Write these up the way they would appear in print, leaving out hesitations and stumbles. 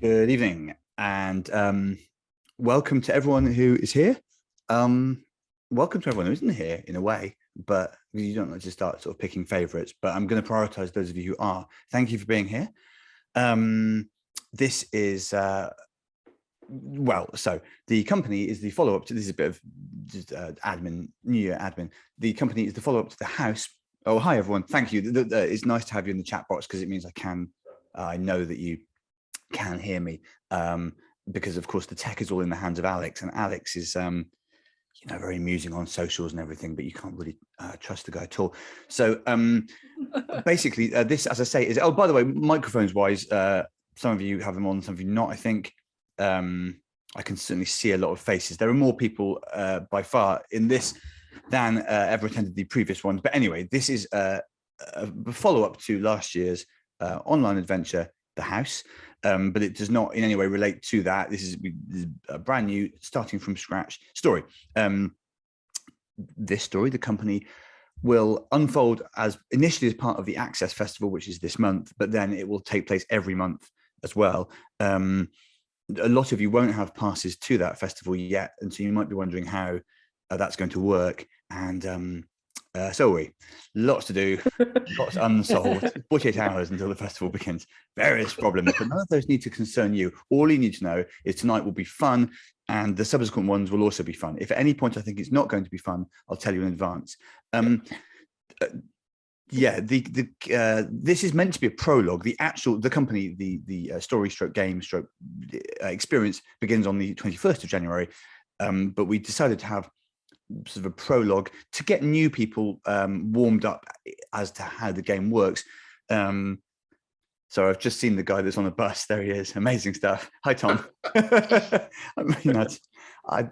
Good evening, and welcome to everyone who is here. Welcome to everyone who isn't here, in a way, but you don't like to start sort of picking favorites. But I'm going to prioritize those of you who are. Thank you for being here. This is so the company is the follow-up to this. Is a bit of just admin, New Year admin. The company is the follow-up to the house. Oh, hi everyone. Thank you. It's nice to have you in the chat box because it means I know that you can hear me, because of course the tech is all in the hands of Alex, and Alex is very amusing on socials and everything, but you can't really trust the guy at all. So basically this, as I say, is, oh, by the way, microphones wise, some of you have them on, some of you not. I think I can certainly see a lot of faces. There are more people by far in this than ever attended the previous ones, but anyway, this is a follow-up to last year's online adventure, The House, but it does not in any way relate to that. This is a brand new, starting from scratch story. This story, the company will unfold as initially as part of the Access Festival, which is this month, but then it will take place every month as well. A lot of you won't have passes to that festival yet, and so you might be wondering how that's going to work. And so are we. Lots to do, lots unsolved, 48 hours until the festival begins. Various problems, but none of those need to concern you. All you need to know is tonight will be fun, and the subsequent ones will also be fun. If at any point I think it's not going to be fun, I'll tell you in advance. Yeah, this is meant to be a prologue. The company, the story stroke game stroke experience begins on the 21st of January, but we decided to have sort of a prologue to get new people warmed up as to how the game works. So I've just seen the guy that's on the bus. There he is. Amazing stuff. Hi, Tom. I mean,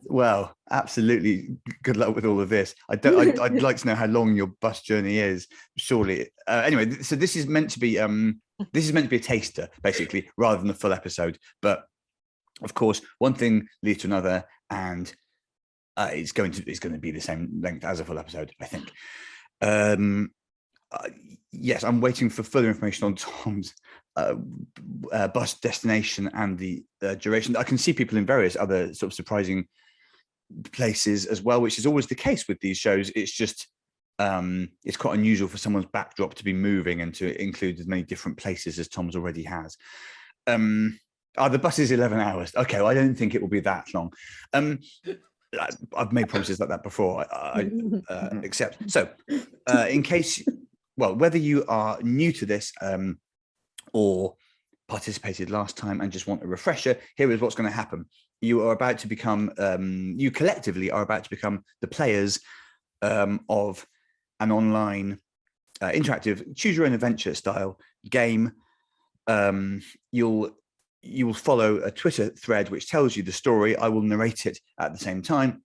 well, absolutely. Good luck with all of this. I'd like to know how long your bus journey is. Surely. Anyway, so this is meant to be a taster, basically, rather than a full episode. But of course, one thing leads to another, and it's going to be the same length as a full episode, I think. Yes, I'm waiting for further information on Tom's bus destination and the duration. I can see people in various other sort of surprising places as well, which is always the case with these shows. It's just it's quite unusual for someone's backdrop to be moving and to include as many different places as Tom's already has. The bus is 11 hours. Okay, well, I don't think it will be that long. I've made promises like that before. I accept. So in case, well, whether you are new to this or participated last time and just want a refresher, here is what's going to happen. You are about to become, you collectively are about to become the players of an online interactive choose your own adventure style game. You will follow a Twitter thread which tells you the story. I will narrate it at the same time.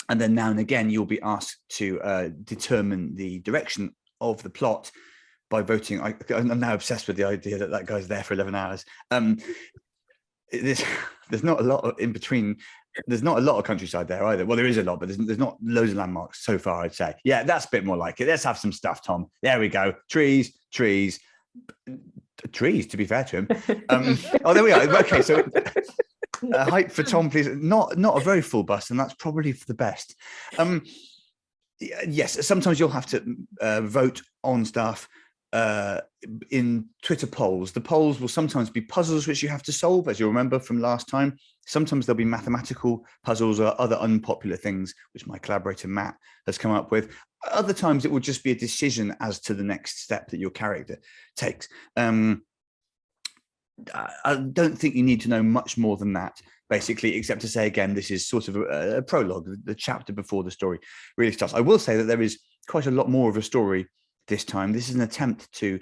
And then now and again, you'll be asked to determine the direction of the plot by voting. I'm now obsessed with the idea that guy's there for 11 hours. There's not a lot in between. There's not a lot of countryside there either. Well, there is a lot, but there's not loads of landmarks so far, I'd say. Yeah, that's a bit more like it. Let's have some stuff, Tom. There we go. Trees, to be fair to him. Oh, there we are. Okay, so height for Tom, please. Not a very full bus, and that's probably for the best. Yes, sometimes you'll have to vote on stuff in Twitter polls. The polls will sometimes be puzzles which you have to solve, as you'll remember from last time. Sometimes there'll be mathematical puzzles or other unpopular things which my collaborator Matt has come up with. Other times it will just be a decision as to the next step that your character takes. I don't think you need to know much more than that, basically, except to say, again, this is sort of a prologue, the chapter before the story really starts. I will say that there is quite a lot more of a story this time. This is an attempt to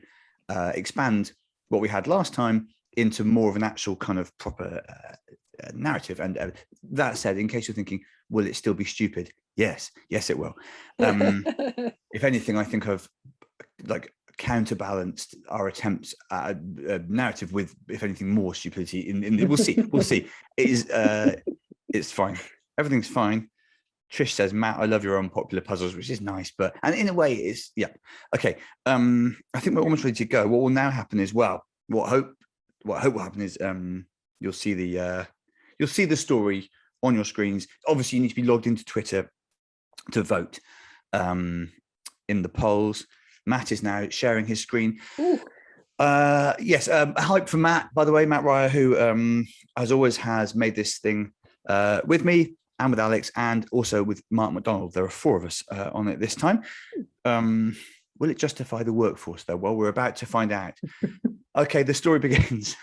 expand what we had last time into more of an actual kind of proper narrative. And that said, in case you're thinking, will it still be stupid? Yes, it will. If anything, I think I've counterbalanced our attempts at a narrative with, if anything, more stupidity. We'll see. It is. It's fine. Everything's fine. Trish says, Matt, I love your unpopular puzzles, which is nice, and in a way it's, yeah. Okay. I think we're almost ready to go. What will now happen is, well, what I hope will happen is you'll see the story on your screens. Obviously, you need to be logged into Twitter to vote in the polls. Matt is now sharing his screen. Ooh. Yes, hype for Matt, by the way, Matt Ryer, who as always has made this thing with me and with Alex, and also with Mart McDonald. There are 4 of us on it this time. Will it justify the workforce, though? Well, we're about to find out. Okay, the story begins.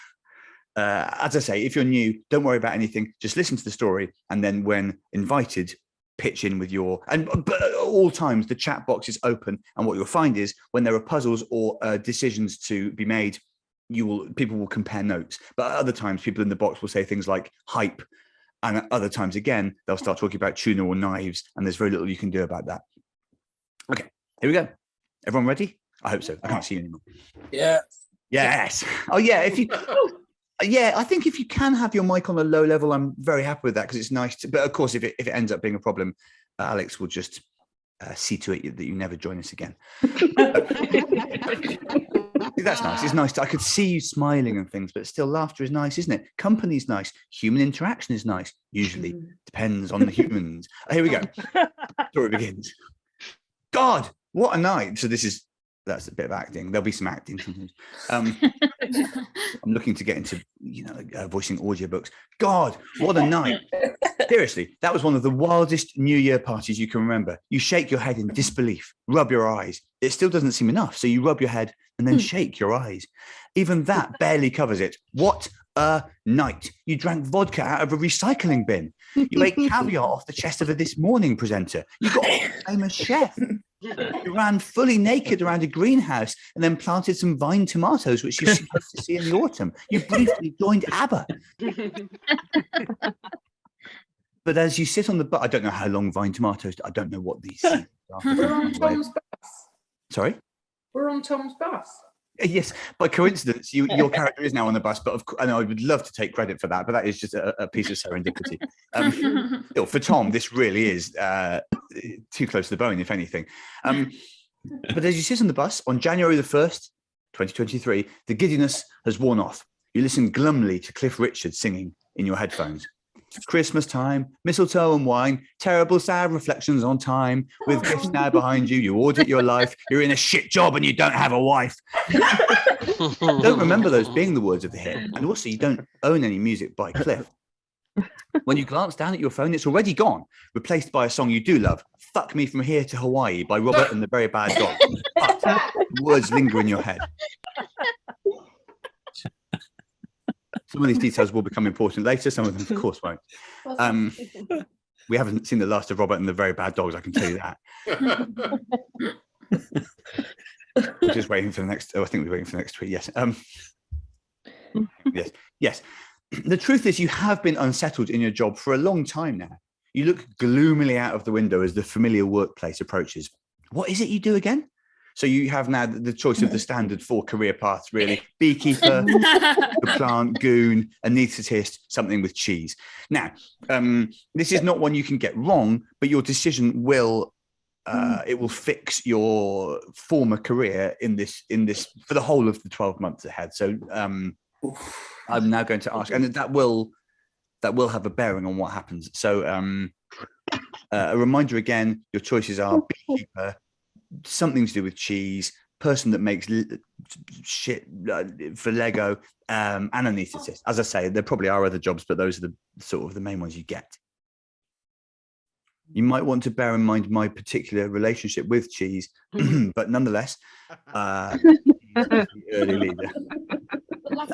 As I say, if you're new, don't worry about anything. Just listen to the story, and then when invited, pitch in with but at all times the chat box is open, and what you'll find is when there are puzzles or decisions to be made, people will compare notes. But at other times, people in the box will say things like hype, and at other times again they'll start talking about tuna or knives, and there's very little you can do about that. Okay, here we go. Everyone ready? I hope so. I can't see you anymore. Yeah. Yes. Oh yeah. Yeah, I think if you can have your mic on a low level, I'm very happy with that, because it's nice to, but of course, if it ends up being a problem, Alex will just see to it that you never join us again. That's nice. It's nice. I could see you smiling and things, but still, laughter is nice, isn't it? Company's nice. Human interaction is nice. Usually depends on the humans. Here we go. Story begins. God, what a night. So that's a bit of acting. There'll be some acting sometimes. I'm looking to get into, voicing audiobooks. God, what a night. Seriously, that was one of the wildest New Year parties you can remember. You shake your head in disbelief, rub your eyes. It still doesn't seem enough. So you rub your head and then shake your eyes. Even that barely covers it. What a night. You drank vodka out of a recycling bin. You ate caviar off the chest of a This Morning presenter. You got a famous chef. You ran fully naked around a greenhouse and then planted some vine tomatoes, which you're supposed to see in the autumn. You briefly joined ABBA. But as you sit on the bus, I don't know how long vine tomatoes, I don't know what these are. We're on Tom's bus. Sorry? We're on Tom's bus. Yes, by coincidence, your character is now on the bus, but I know I would love to take credit for that, but that is just a piece of serendipity. Still, for Tom, this really is too close to the bone, if anything. But as you sit on the bus on January the 1st, 2023, the giddiness has worn off. You listen glumly to Cliff Richard singing in your headphones. Christmas time, mistletoe and wine, terrible sad reflections on time. With gifts now behind you, you audit your life. You're in a shit job and you don't have a wife. Don't remember those being the words of the hit. And also, you don't own any music by Cliff. When you glance down at your phone, it's already gone, replaced by a song you do love, Fuck Me From Here to Hawaii by Robert and the Very Bad Dog. But words linger in your head. Some of these details will become important later. Some of them, of course, won't. We haven't seen the last of Robert and the Very Bad Dogs, I can tell you that. We're just waiting for the next. I think we're waiting for the next tweet. Yes. Yes. The truth is, you have been unsettled in your job for a long time now. You look gloomily out of the window as the familiar workplace approaches. What is it you do again? So you have now the choice of the standard 4 career paths, really. Beekeeper, the plant, goon, anaesthetist, something with cheese. Now, this is not one you can get wrong, but your decision will fix your former career in this for the whole of the 12 months ahead. So I'm now going to ask, and that will have a bearing on what happens. So a reminder again, your choices are beekeeper, something to do with cheese, person that makes shit for Lego, and anaesthetist. As I say, there probably are other jobs, but those are the sort of the main ones you get. You might want to bear in mind my particular relationship with cheese, but nonetheless, the early leader.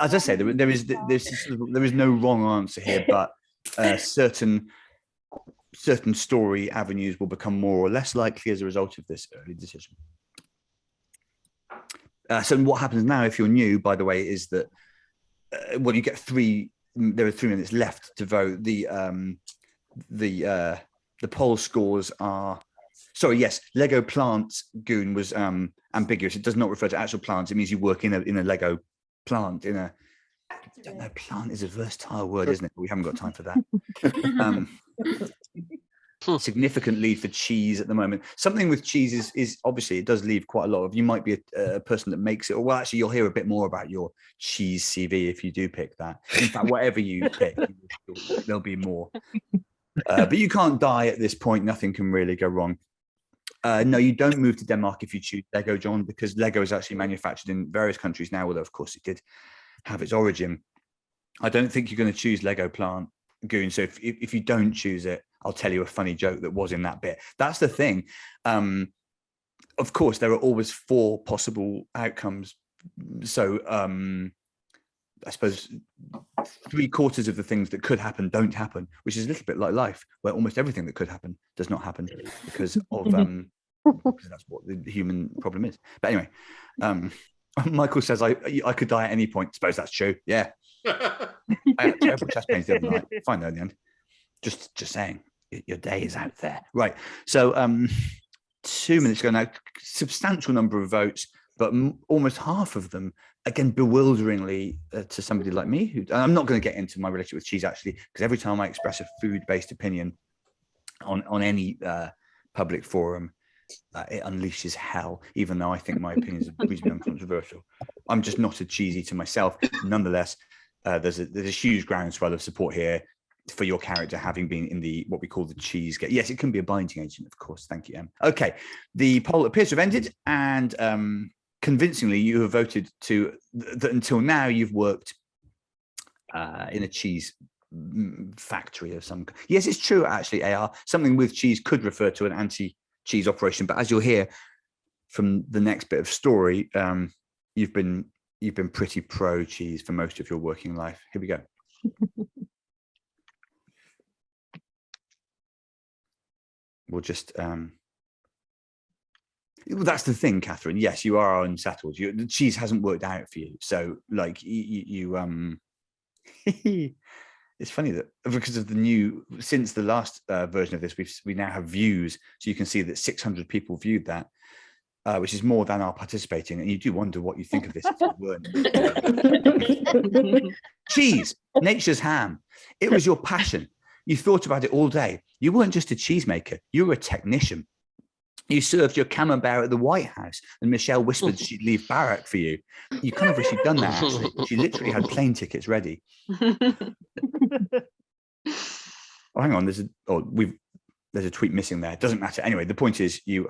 As I say, there is no wrong answer here, but certain story avenues will become more or less likely as a result of this early decision. So what happens now, if you're new, by the way, is that you get there are 3 minutes left to vote. The poll scores are, sorry, yes, Lego plants goon was ambiguous. It does not refer to actual plants. It means you work in a Lego plant, I don't know, plant is a versatile word, isn't it? We haven't got time for that. significant lead for cheese at the moment. Something with cheese is obviously it does leave quite a lot of. You might be a person that makes it, or well, actually, you'll hear a bit more about your cheese CV if you do pick that. In fact, whatever you pick, there'll be more. But you can't die at this point. Nothing can really go wrong. No, you don't move to Denmark if you choose Lego, John, because Lego is actually manufactured in various countries now, although of course it did have its origin. I don't think you're going to choose Lego Plant Goon. So if you don't choose it, I'll tell you a funny joke that was in that bit. That's the thing. Of course, there are always 4 possible outcomes. So I suppose 3/4 of the things that could happen don't happen, which is a little bit like life, where almost everything that could happen does not happen because of because that's what the human problem is. But anyway, Michael says I could die at any point. Suppose that's true. Yeah. I had terrible chest pains the other night. Fine though in the end. Just saying, your day is out there. Right. So 2 minutes ago now, substantial number of votes, but almost half of them, again, bewilderingly to somebody like me, who I'm not going to get into my relationship with cheese actually, because every time I express a food-based opinion on any public forum, it unleashes hell, even though I think my opinions are reasonably uncontroversial. I'm just not a cheese eater myself. Nonetheless, there's a huge groundswell of support here for your character having been in the what we call the cheese game. Yes, it can be a binding agent, of course. Thank you, Em. Okay, the poll appears to have ended, and convincingly, you have voted to that until now you've worked in a cheese factory of some. Yes, it's true actually. AR something with cheese could refer to an anti-cheese operation, but as you'll hear from the next bit of story, you've been pretty pro cheese for most of your working life. Here we go. We'll just well, that's the thing, Catherine. Yes, you are unsettled. The cheese hasn't worked out for you. So like you it's funny that because of the new, since the last version of this, we now have views. So you can see that 600 people viewed that, which is more than are participating. And you do wonder what you think of this if you weren't. Cheese, nature's ham. It was your passion. You thought about it all day. You weren't just a cheesemaker. You were a technician. You served your camembert at the White House, and Michelle whispered she'd leave Barack for you. You kind of wish you'd done that, actually. She literally had plane tickets ready. Oh, hang on. There's a tweet missing there. It doesn't matter. Anyway, the point is you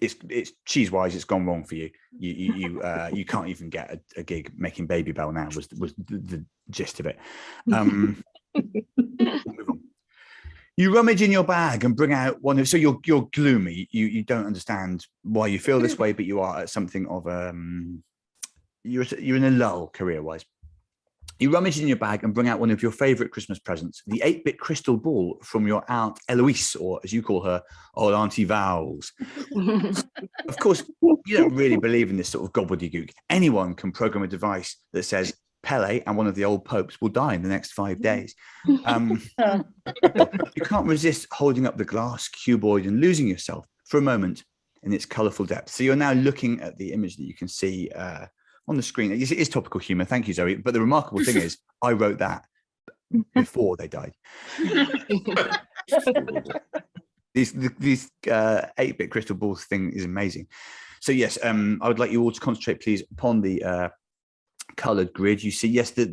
it's cheese-wise, it's gone wrong for you. You can't even get a gig making Baby Bell now was the gist of it. Move on. You rummage in your bag and bring out one of, so you're gloomy. You don't understand why you feel this way, but you are at something of you're in a lull career-wise. You rummage in your bag and bring out one of your favorite Christmas presents, the 8-bit crystal ball from your Aunt Eloise, or as you call her, old Auntie Vowels. Of course, you don't really believe in this sort of gobbledygook. Anyone can program a device that says Pele and one of the old popes will die in the next 5 days. You can't resist holding up the glass cuboid and losing yourself for a moment in its colourful depth. So you're now looking at the image that you can see on the screen. It is topical humour. Thank you, Zoe. But the remarkable thing is I wrote that before they died. These 8-bit crystal balls thing is amazing. So yes, I would like you all to concentrate, please, upon the coloured grid. You see, yes, the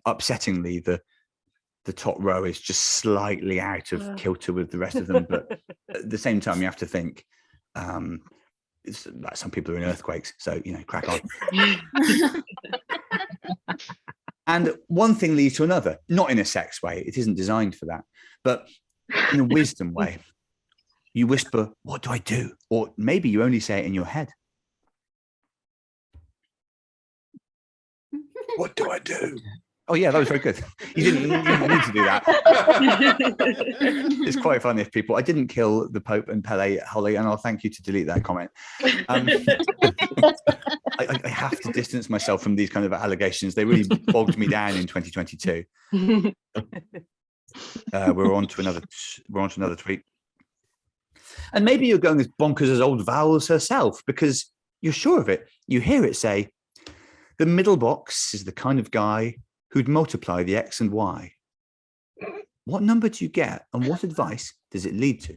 upsettingly the top row is just slightly out of kilter with the rest of them, but at the same time, you have to think. It's like some people are in earthquakes, so crack on. And one thing leads to another, not in a sex way. It isn't designed for that, but in a wisdom way. You whisper, "What do I do?" Or maybe you only say it in your head. What do I do? Oh yeah, that was very good. You didn't need to do that. It's quite funny if people. I didn't kill the Pope and Pele, Holly, and I'll thank you to delete that comment. I have to distance myself from these kind of allegations. They really bogged me down in 2022. We're on to another tweet. And maybe you're going as bonkers as old Vowels herself because you're sure of it. You hear it say, "The middle box is the kind of guy who'd multiply the X and Y." What number do you get and what advice does it lead to?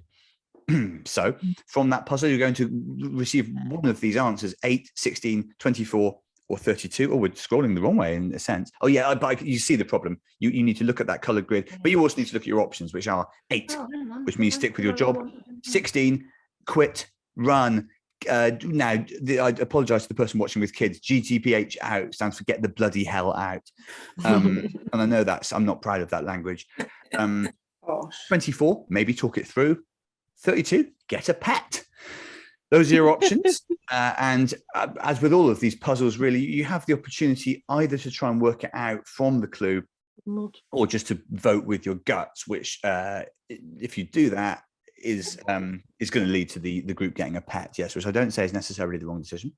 So from that puzzle, you're going to receive one of these answers: 8, 16, 24, or 32. Oh, we're scrolling the wrong way in a sense. Oh yeah, but you see the problem. You need to look at that colored grid, but you also need to look at your options, which are 8, which means stick with your job; 16, quit, run. Now, I apologize to the person watching with kids. GTPH out stands for get the bloody hell out. And I know I'm not proud of that language. 24, maybe talk it through. 32, get a pet. Those are your options. And as with all of these puzzles, really, you have the opportunity either to try and work it out from the clue or just to vote with your guts, which if you do that, is going to lead to the group getting a pet, yes, which I don't say is necessarily the wrong decision.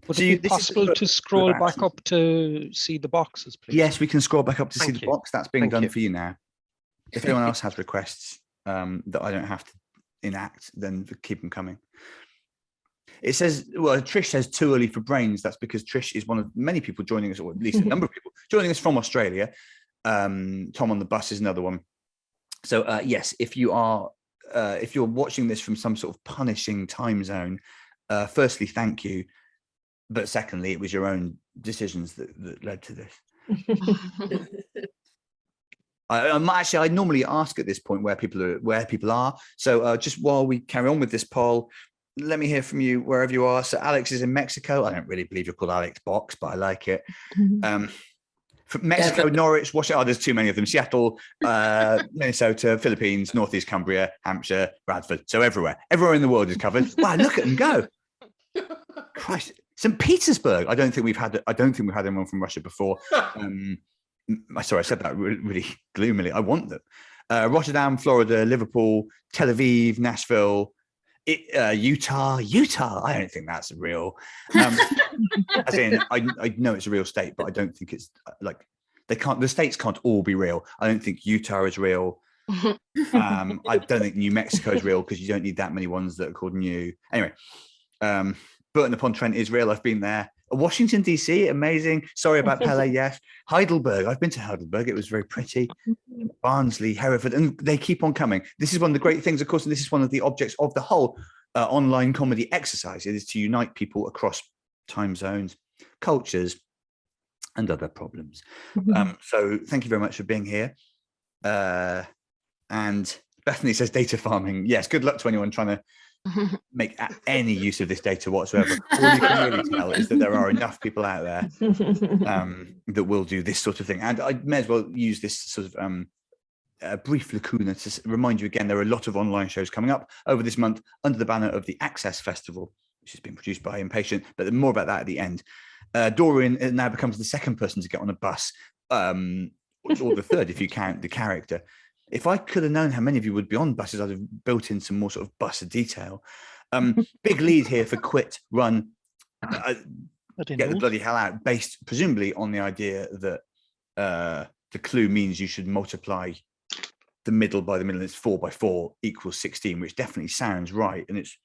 Would it be possible to scroll back up to see the boxes, please? Yes, we can scroll back up to see the box. That's being done for you now. If anyone else has requests that I don't have to enact, then keep them coming. It says, well, Trish says too early for brains. That's because Trish is one of many people joining us, or at least a number of people joining us from Australia. Tom on the bus is another one. So yes, if you're watching this from some sort of punishing time zone, firstly, thank you. But secondly, it was your own decisions that led to this. I normally ask at this point where people are. So just while we carry on with this poll, let me hear from you wherever you are. So Alex is in Mexico. I don't really believe you're called Alex Box, but I like it. From Mexico, Norwich, Washington. Oh, there's too many of them. Seattle, Minnesota, Philippines, Northeast Cumbria, Hampshire, Bradford. So everywhere in the world is covered. Wow, look at them go! Christ, St. Petersburg. I don't think we've had anyone from Russia before. Sorry, I said that really gloomily. I want them. Rotterdam, Florida, Liverpool, Tel Aviv, Nashville, Utah. I don't think that's real. As in, I know it's a real state, but I don't think it's like the states can't all be real. I don't think Utah is real. I don't think New Mexico is real because you don't need that many ones that are called New. Anyway, Burton upon Trent is real. I've been there. Washington, D.C., amazing. Sorry about Pele, yes. Heidelberg, I've been to Heidelberg. It was very pretty. Barnsley, Hereford, and they keep on coming. This is one of the great things, of course, and this is one of the objects of the whole online comedy exercise. It is to unite people across time zones, cultures, and other problems. So thank you very much for being here. And Bethany says data farming. Yes, good luck to anyone trying to make any use of this data whatsoever. All you can really tell is that there are enough people out there that will do this sort of thing. And I may as well use this sort of brief lacuna to remind you again, there are a lot of online shows coming up over this month under the banner of the Access Festival, which has been produced by Impatient, but more about that at the end. Dorian now becomes the second person to get on a bus, or the third if you count the character. If I could have known how many of you would be on buses, I'd have built in some more sort of bus detail. Big lead here for quit, run, get the bloody hell out, based presumably on the idea that the clue means you should multiply the middle by the middle, and it's 4 by 4 equals 16, which definitely sounds right. And it's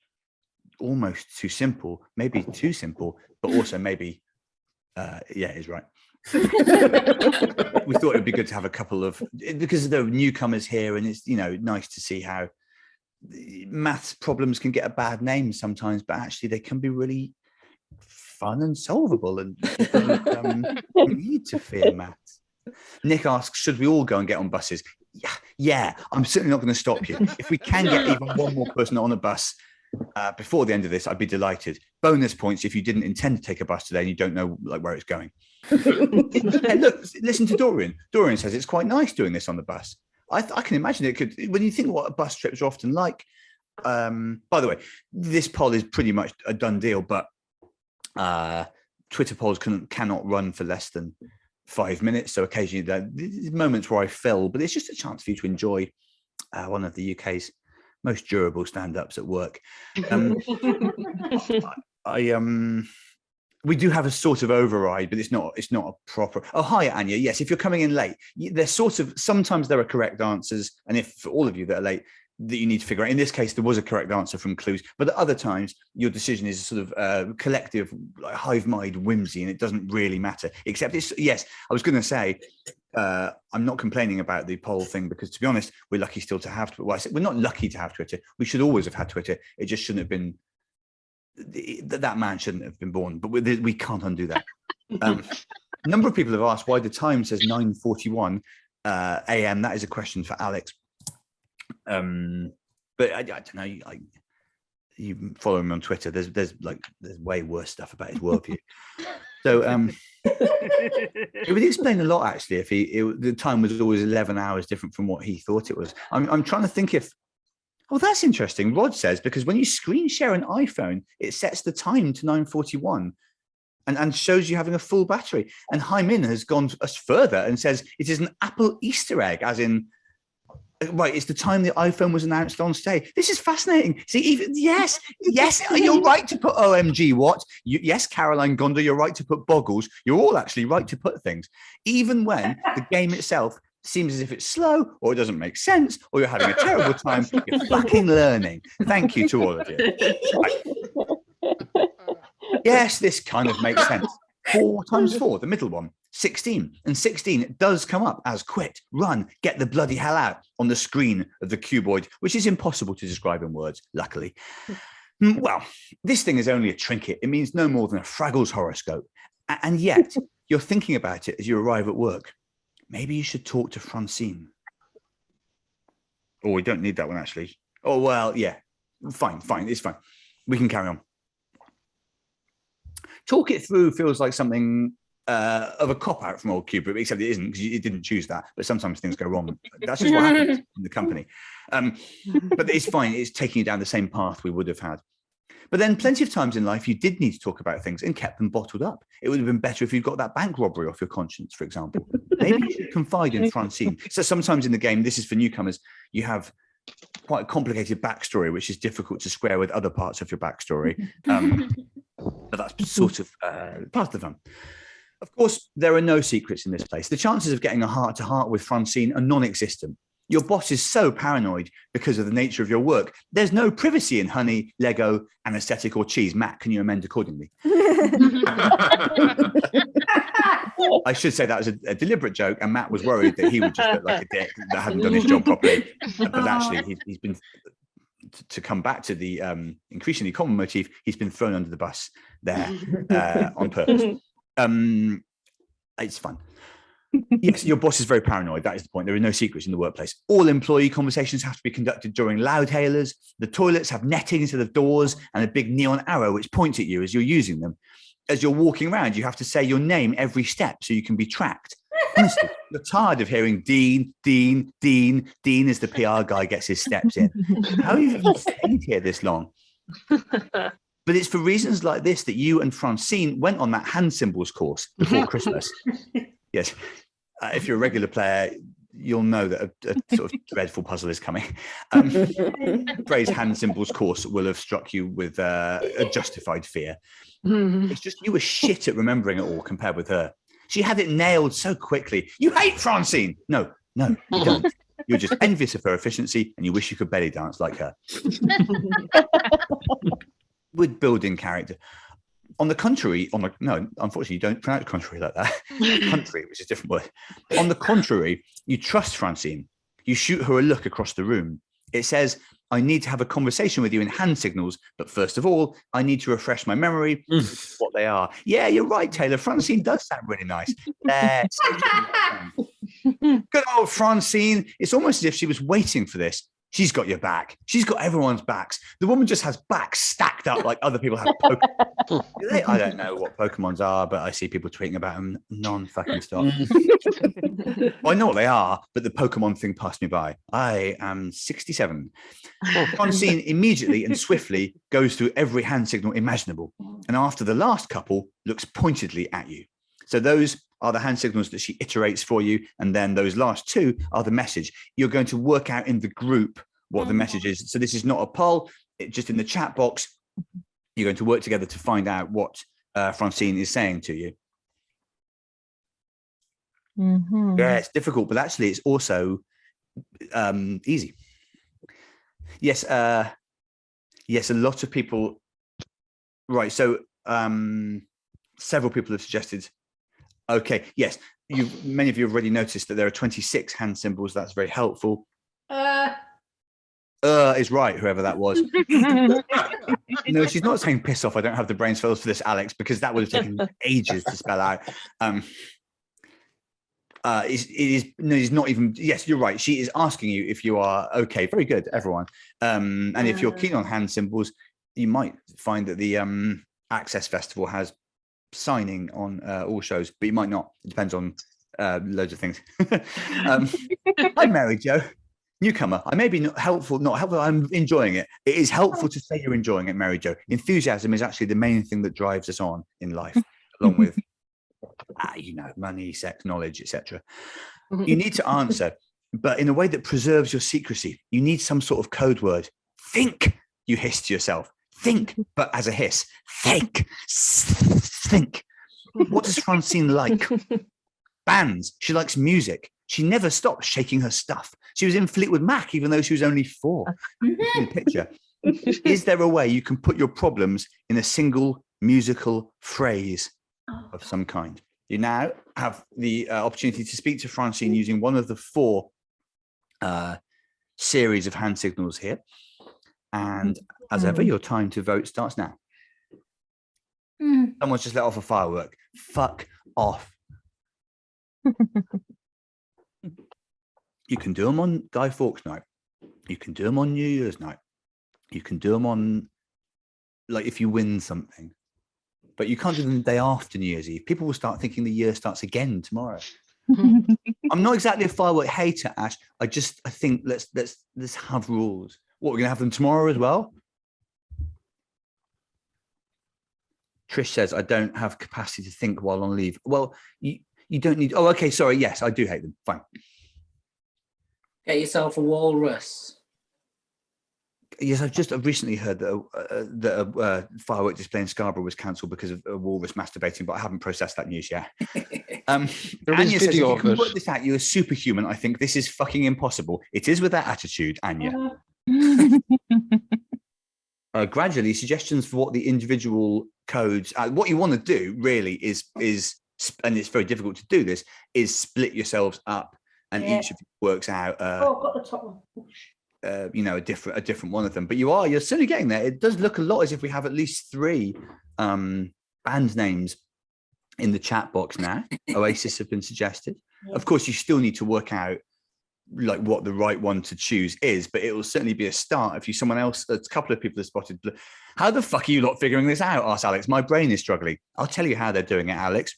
almost too simple, maybe too simple, but also maybe, yeah, it is right. We thought it'd be good to have a couple of, because there are newcomers here, and it's nice to see how maths problems can get a bad name sometimes, but actually they can be really fun and solvable, and you need to fear maths. Nick asks, should we all go and get on buses? Yeah, I'm certainly not going to stop you. If we can get even one more person on a bus before the end of this, I'd be delighted. Bonus points if you didn't intend to take a bus today and you don't know where it's going. And look, listen to Dorian. Dorian says it's quite nice doing this on the bus. I can imagine it could, when you think what bus trips are often like. By the way, this poll is pretty much a done deal, but Twitter polls cannot run for less than 5 minutes. So occasionally there's moments where I fill, but it's just a chance for you to enjoy one of the UK's most durable stand-ups at work. We do have a sort of override, but it's not a proper. Oh, hi, Anya. Yes, if you're coming in late, there's sort of, sometimes there are correct answers, and if for all of you that are late, that you need to figure out. In this case, there was a correct answer from clues, but at other times, your decision is sort of collective, like hive mind whimsy, and it doesn't really matter. Except it's, yes, I was going to say, I'm not complaining about the poll thing because, to be honest, we're lucky still to have Twitter. Well, I said, we're not lucky to have Twitter. We should always have had Twitter. It just shouldn't have been. That man shouldn't have been born. But we can't undo that. A number of people have asked why the time says 9:41 a.m. That is a question for Alex. But I don't know. You follow him on Twitter. There's way worse stuff about his worldview. So it would explain a lot actually if the time was always 11 hours different from what he thought it was. I'm trying to think if. Oh, that's interesting. Rod says because when you screen share an iPhone, it sets the time to 9:41. And shows you having a full battery. And Hymin has gone further and says it is an Apple Easter egg, as in, right, it's the time the iPhone was announced on stage. This is fascinating. See, yes, you're right to put OMG what? Yes, Caroline Gonda, you're right to put boggles. You're all actually right to put things. Even when the game itself seems as if it's slow or it doesn't make sense or you're having a terrible time, you're fucking learning. Thank you to all of you. Right. Yes, this kind of makes sense. 4 times 4, the middle one, 16. And 16 does come up as quit, run, get the bloody hell out on the screen of the cuboid, which is impossible to describe in words, luckily. Well, this thing is only a trinket. It means no more than a Fraggles horoscope. And yet, you're thinking about it as you arrive at work. Maybe you should talk to Francine. Oh, we don't need that one, actually. Oh, well, yeah. Fine. It's fine. We can carry on. Talk it through feels like something of a cop-out from old Kubrick, except it isn't because it didn't choose that. But sometimes things go wrong. That's just what happens in the company. But it's fine. It's taking you down the same path we would have had. But then plenty of times in life, you did need to talk about things and kept them bottled up. It would have been better if you'd got that bank robbery off your conscience, for example. Maybe you should confide in Francine. So sometimes in the game, this is for newcomers, you have quite a complicated backstory, which is difficult to square with other parts of your backstory. But that's sort of part of the fun. Of course, there are no secrets in this place. The chances of getting a heart-to-heart with Francine are non-existent. Your boss is so paranoid because of the nature of your work. There's no privacy in honey, Lego, anesthetic, or cheese. Matt, can you amend accordingly? I should say that was a deliberate joke, and Matt was worried that he would just look like a dick that hadn't done his job properly. But actually, he's been, to come back to the increasingly common motif, he's been thrown under the bus there on purpose. It's fun. Yes, your boss is very paranoid. That is the point. There are no secrets in the workplace. All employee conversations have to be conducted during loud hailers. The toilets have netting instead of doors and a big neon arrow which points at you as you're using them. As you're walking around, you have to say your name every step so you can be tracked. Honestly, you're tired of hearing Dean as the PR guy gets his steps in. How have you even stayed here this long? But it's for reasons like this that you and Francine went on that hand symbols course before Christmas. Yes. If you're a regular player, you'll know that a sort of dreadful puzzle is coming. Phrase hand symbols course will have struck you with a justified fear. It's just you were shit at remembering it all compared with her. She had it nailed so quickly. You hate Francine. No, you don't. You're just envious of her efficiency and you wish you could belly dance like her. With building character. On the contrary, no, unfortunately, you don't pronounce contrary like that. Country, which is a different word. On the contrary, you trust Francine. You shoot her a look across the room. It says, I need to have a conversation with you in hand signals, but first of all, I need to refresh my memory what they are. Yeah, you're right, Taylor. Francine does sound really nice. Good old Francine. It's almost as if she was waiting for this. She's got your back. She's got everyone's backs. The woman just has backs stacked up like other people have Pokemon. I don't know what Pokemons are, but I see people tweeting about them non-fucking stop. Well, I know what they are, but the Pokemon thing passed me by. I am 67. Francine immediately and swiftly goes through every hand signal imaginable. And after the last couple, looks pointedly at you. So those are the hand signals that she iterates for you. And then those last two are the message. You're going to work out in the group what the message is. So this is not a poll. It's just in the chat box. You're going to work together to find out what Francine is saying to you. Yeah, it's difficult, but actually it's also easy. Yes, yes, a lot of people. Right, so several people have suggested Okay, yes. Many of you have already noticed that there are 26 hand symbols. That's very helpful. Is right, whoever that was. No, she's not saying piss off. I don't have the brain cells for this, Alex, because that would have taken ages to spell out. It's not even. Yes, you're right. She is asking you if you are okay. Very good, everyone. And if you're keen on hand symbols, you might find that the Access Festival has signing on all shows, but you might not. It depends on loads of things. I'm Mary Jo, newcomer. I may be not helpful. I'm enjoying it. It is helpful to say you're enjoying it, Mary Jo. Enthusiasm is actually the main thing that drives us on in life, along with money, sex, knowledge, etc. You need to answer, but in a way that preserves your secrecy. You need some sort of code word. Think, you hiss to yourself. Think, but as a hiss. Think. What does Francine like? Bands. She likes music. She never stops shaking her stuff. She was in Fleetwood Mac, even though she was only 4. In the picture. Is there a way you can put your problems in a single musical phrase of some kind? You now have the opportunity to speak to Francine using one of the 4 series of hand signals here. And as ever, your time to vote starts now. Someone's just let off a firework. Fuck off. You can do them on Guy Fawkes night. You can do them on New Year's night. You can do them on, like, if you win something. But you can't do them the day after New Year's Eve. People will start thinking the year starts again tomorrow. I'm not exactly a firework hater, Ash. I think let's have rules. What, we're gonna have them tomorrow as well? Trish says, I don't have capacity to think while on leave. Well, you don't need. Oh, okay. Sorry. Yes, I do hate them. Fine. Get yourself a walrus. Yes, I've recently heard that a firework display in Scarborough was cancelled because of a walrus masturbating, but I haven't processed that news yet. Anya says, if you can work this out, you're superhuman. I think this is fucking impossible. It is with that attitude, Anya. Gradually, suggestions for what the individual codes, what you want to do really is, and it's very difficult to do this, is split yourselves up, and each of you works out. I've got the top one. A different one of them, but you're certainly getting there. It does look a lot as if we have at least 3 band names in the chat box now. Oasis have been suggested. Of course, you still need to work out like what the right one to choose is, but it will certainly be a start. If a couple of people have spotted. How the fuck are you lot figuring this out? Asked Alex. My brain is struggling. I'll tell you how they're doing it, Alex.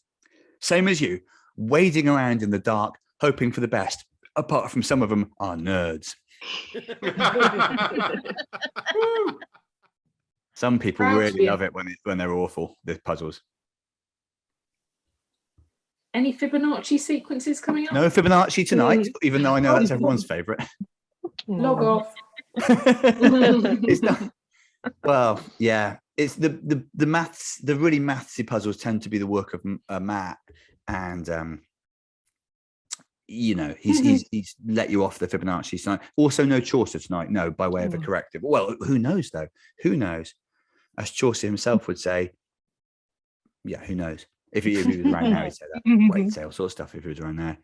Same as you, wading around in the dark, hoping for the best. Apart from some of them are nerds. Some people really love it when they're awful, the puzzles. Any Fibonacci sequences coming up? No Fibonacci tonight, even though I know that's everyone's favorite. Log off. It's not, well, yeah, it's the maths, the really mathsy puzzles tend to be the work of Matt, and he's let you off the Fibonacci tonight. Also, no Chaucer tonight. No, by way of a corrective. Well, who knows though? Who knows? As Chaucer himself would say, yeah, who knows? If he was around now, he'd say that. Well, he'd say all sorts of stuff if he was around there.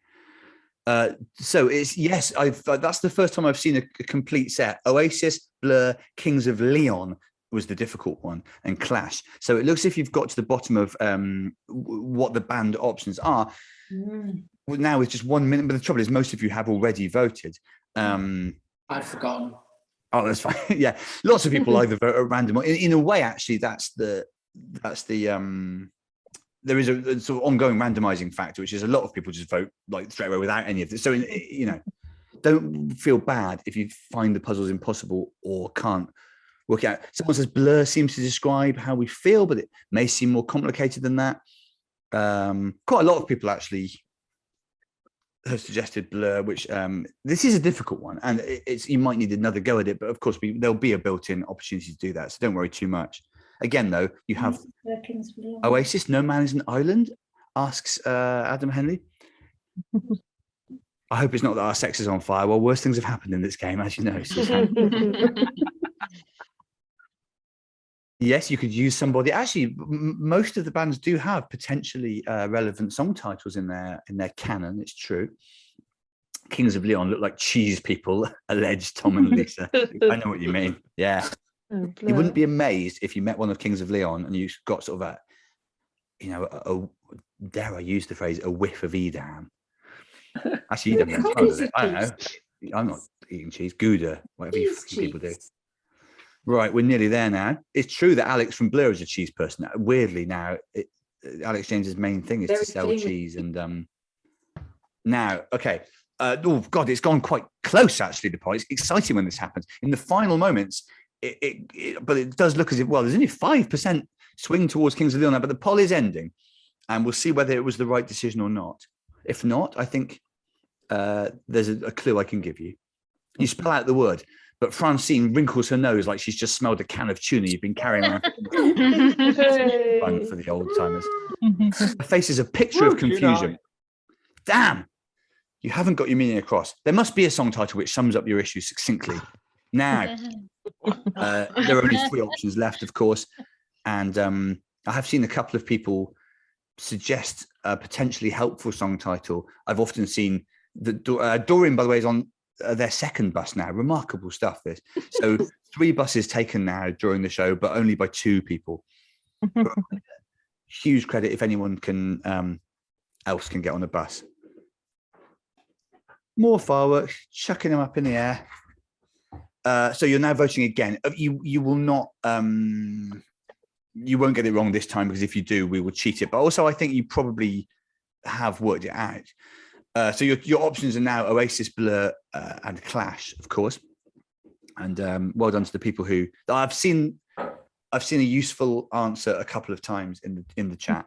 So it's that's the first time I've seen a complete set. Oasis, Blur, Kings of Leon was the difficult one, and Clash. So it looks as if you've got to the bottom of what the band options are. Now with just 1 minute, but the trouble is most of you have already voted. I'd forgotten. Oh, that's fine. Yeah, lots of people either vote at random. In a way, actually, that's the there is a sort of ongoing randomizing factor, which is a lot of people just vote like straight away without any of this. So don't feel bad if you find the puzzles impossible or can't work out. Someone says Blur seems to describe how we feel, but it may seem more complicated than that. Quite a lot of people actually have suggested Blur, which this is a difficult one, and you might need another go at it, but of course there'll be a built-in opportunity to do that, so don't worry too much. Again, though, you have Oasis, No Man is an Island, asks Adam Henley. I hope it's not that our sex is on fire. Well, worse things have happened in this game, as you know, Suzanne. Yes, you could use somebody. Actually, most of the bands do have potentially relevant song titles in their canon. It's true. Kings of Leon look like cheese people, alleged Tom and Lisa. I know what you mean. Yeah. Oh, You wouldn't be amazed if you met one of Kings of Leon and you got sort of dare I use the phrase, a whiff of Edam. Actually, Edam doesn't smell, does it? I don't know. I'm not eating cheese. Gouda, whatever you people do. Right, we're nearly there now. It's true that Alex from Blur is a cheese person. Weirdly now, Alex James's main thing is to sell cheese. And now, okay. Oh, God, it's gone quite close, actually, the point. It's exciting when this happens. In the final moments, but it does look as if, well, there's only 5% swing towards Kings of Leon now, but the poll is ending. And we'll see whether it was the right decision or not. If not, I think there's a clue I can give you. You spell out the word, but Francine wrinkles her nose like she's just smelled a can of tuna you've been carrying around. Fun for the old timers. Her face is a picture of confusion. Damn, you haven't got your meaning across. There must be a song title which sums up your issue succinctly. Now, there are only 3 options left, of course. And I have seen a couple of people suggest a potentially helpful song title. I've often seen that Dorian, by the way, is on their second bus now. Remarkable stuff, this. So 3 buses taken now during the show, but only by 2 people. Huge credit if anyone can else can get on a bus. More fireworks, chucking them up in the air. So you're now voting again. You will not. You won't get it wrong this time, because if you do, we will cheat it. But also, I think you probably have worked it out. So your options are now Oasis, Blur, and Clash, of course. And well done to the people who I've seen a useful answer a couple of times in the chat.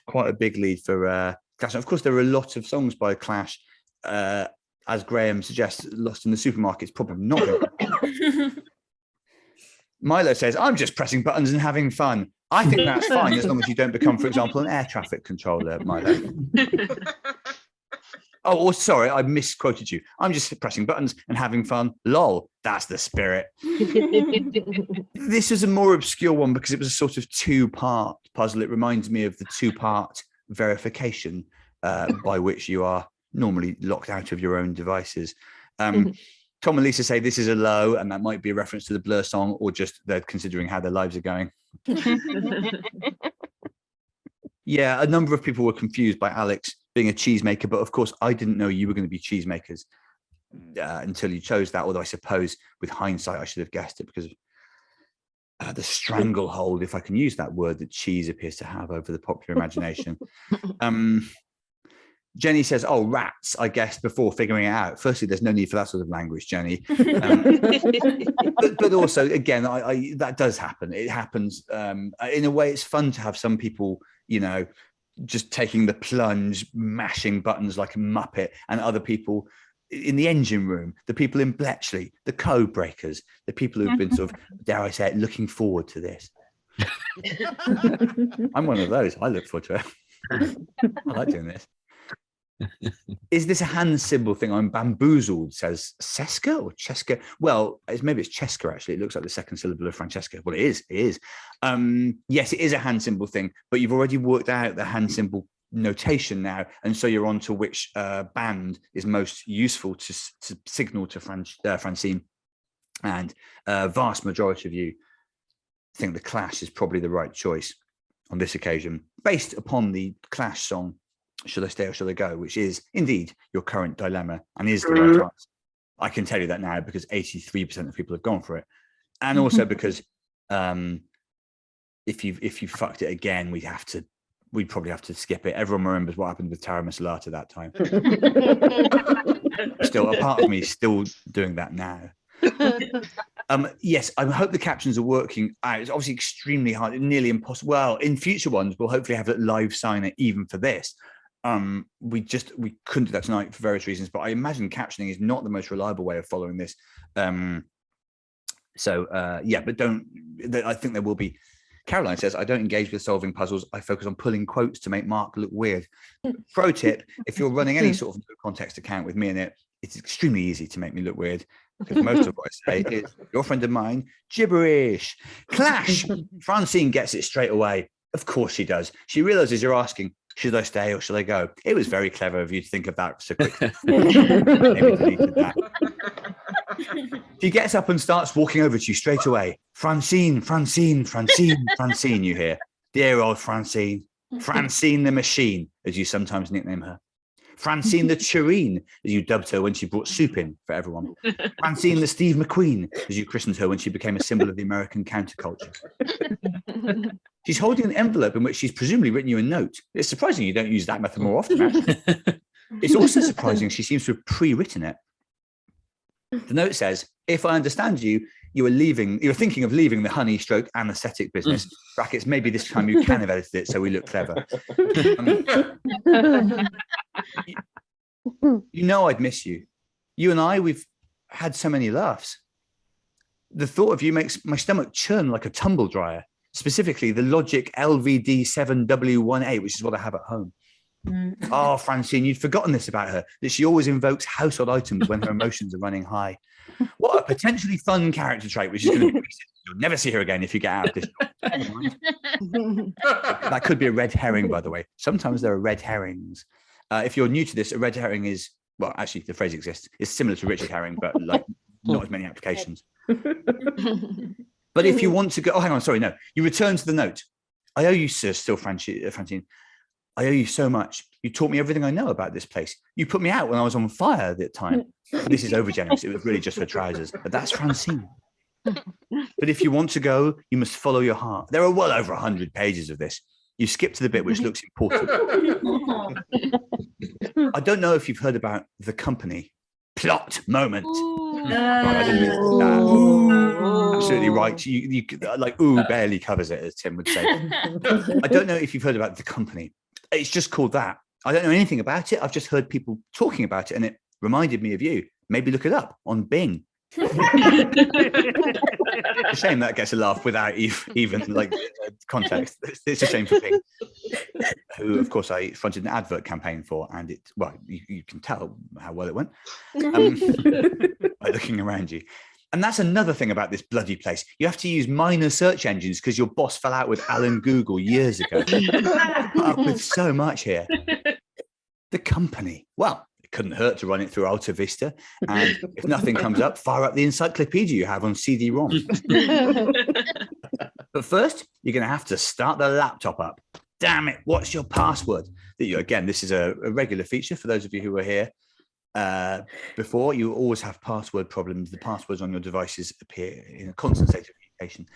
Quite a big lead for Clash. And of course, there are a lot of songs by Clash. As Graham suggests, Lost in the Supermarket's probably not going to. Milo says, I'm just pressing buttons and having fun. I think that's fine as long as you don't become, for example, an air traffic controller, Milo. Oh, sorry, I misquoted you. I'm just pressing buttons and having fun. Lol, that's the spirit. This is a more obscure one because it was a sort of 2-part puzzle. It reminds me of the 2-part verification by which you are normally locked out of your own devices. Tom and Lisa say this is a low, and that might be a reference to the Blur song, or just they're considering how their lives are going. Yeah, a number of people were confused by Alex being a cheesemaker, but of course I didn't know you were going to be cheesemakers until you chose that, although I suppose with hindsight I should have guessed it because of the stranglehold, if I can use that word, that cheese appears to have over the popular imagination. Jenny says, oh, rats, I guessed before figuring it out. Firstly, there's no need for that sort of language, Jenny. But also, again, that does happen. It happens. In a way, it's fun to have some people, just taking the plunge, mashing buttons like a muppet, and other people in the engine room, the people in Bletchley, the code breakers, the people who've been sort of, dare I say it, looking forward to this. I'm one of those. I look forward to it. I like doing this. Is this a hand symbol thing? I'm bamboozled, says Seska or Cheska. Well, maybe it's Cheska, actually. It looks like the second syllable of Francesca. Well, it is. Yes, it is a hand symbol thing, but you've already worked out the hand symbol notation now. And so you're on to which band is most useful to signal to Francine. And a vast majority of you think the Clash is probably the right choice on this occasion, based upon the Clash song, Should I Stay or Should I Go, which is indeed your current dilemma and is the right answer. I can tell you that now because 83% of people have gone for it. And also because if you fucked it again, we'd probably have to skip it. Everyone remembers what happened with Tara Masalata that time. Still, a part of me is still doing that now. Yes, I hope the captions are working out. It's obviously extremely hard, nearly impossible. Well, in future ones, we'll hopefully have a live signer even for this. We couldn't do that tonight for various reasons, but I imagine captioning is not the most reliable way of following this. Yeah, but I think there will be. Caroline says, I don't engage with solving puzzles. I focus on pulling quotes to make Mark look weird. Pro tip, if you're running any sort of no context account with me in it, it's extremely easy to make me look weird. because most of what I say is your friend of mine, gibberish. Clash. Francine gets it straight away. Of course she does. She realizes you're asking, should I stay or should I go? It was very clever of you to think of that so quickly. Maybe deleted that. She gets up and starts walking over to you straight away. Francine, Francine, Francine, Francine, you hear. Dear old Francine. Francine the machine, as you sometimes nickname her. Francine the tureen, as you dubbed her when she brought soup in for everyone. Francine the Steve McQueen, as you christened her when she became a symbol of the American counterculture. She's holding an envelope in which she's presumably written you a note. It's surprising you don't use that method more often, actually. It's also surprising she seems to have pre-written it. The note says, if I understand you, you're thinking of leaving the honey stroke anesthetic business. Brackets, maybe this time you can have edited it so we look clever. You know I'd miss you. You and I, we've had so many laughs. The thought of you makes my stomach churn like a tumble dryer, specifically the Logic LVD7W18, which is what I have at home. Oh, Francine, you'd forgotten this about her, that she always invokes household items when her emotions are running high. What a potentially fun character trait, which is going to be, you'll never see her again if you get out of this. That could be a red herring, by the way. Sometimes there are red herrings. If you're new to this, a red herring is, well, actually the phrase exists. It's similar to Richard Herring, but like not as many applications. But if you want to go, oh, hang on, sorry, no. You return to the note. I owe you, sir, still, Francine. I owe you so much. You taught me everything I know about this place. You put me out when I was on fire at that time. This is overgenerous. It was really just her trousers. But that's Francine. But if you want to go, you must follow your heart. There are well over 100 pages of this. You skip to the bit which looks important. I don't know if you've heard about The Company. Plot moment. I didn't mean that. Absolutely right. You like, ooh, barely covers it, as Tim would say. I don't know if you've heard about The Company. It's just called that. I don't know anything about it. I've just heard people talking about it, and it reminded me of you. Maybe look it up on Bing. It's a shame that gets a laugh without even like context. It's a shame for Bing, who, of course, I fronted an advert campaign for, and it, well, you can tell how well it went by looking around you. And that's another thing about this bloody place. You have to use minor search engines because your boss fell out with Alan Google years ago. Put up with so much here. The Company. Well, it couldn't hurt to run it through Alta Vista. And if nothing comes up, fire up the encyclopedia you have on CD-ROM. But first, you're going to have to start the laptop up. Damn it, what's your password? Again, this is a regular feature for those of you who were here before. You always have password problems. The passwords on your devices appear in a constant state of communication.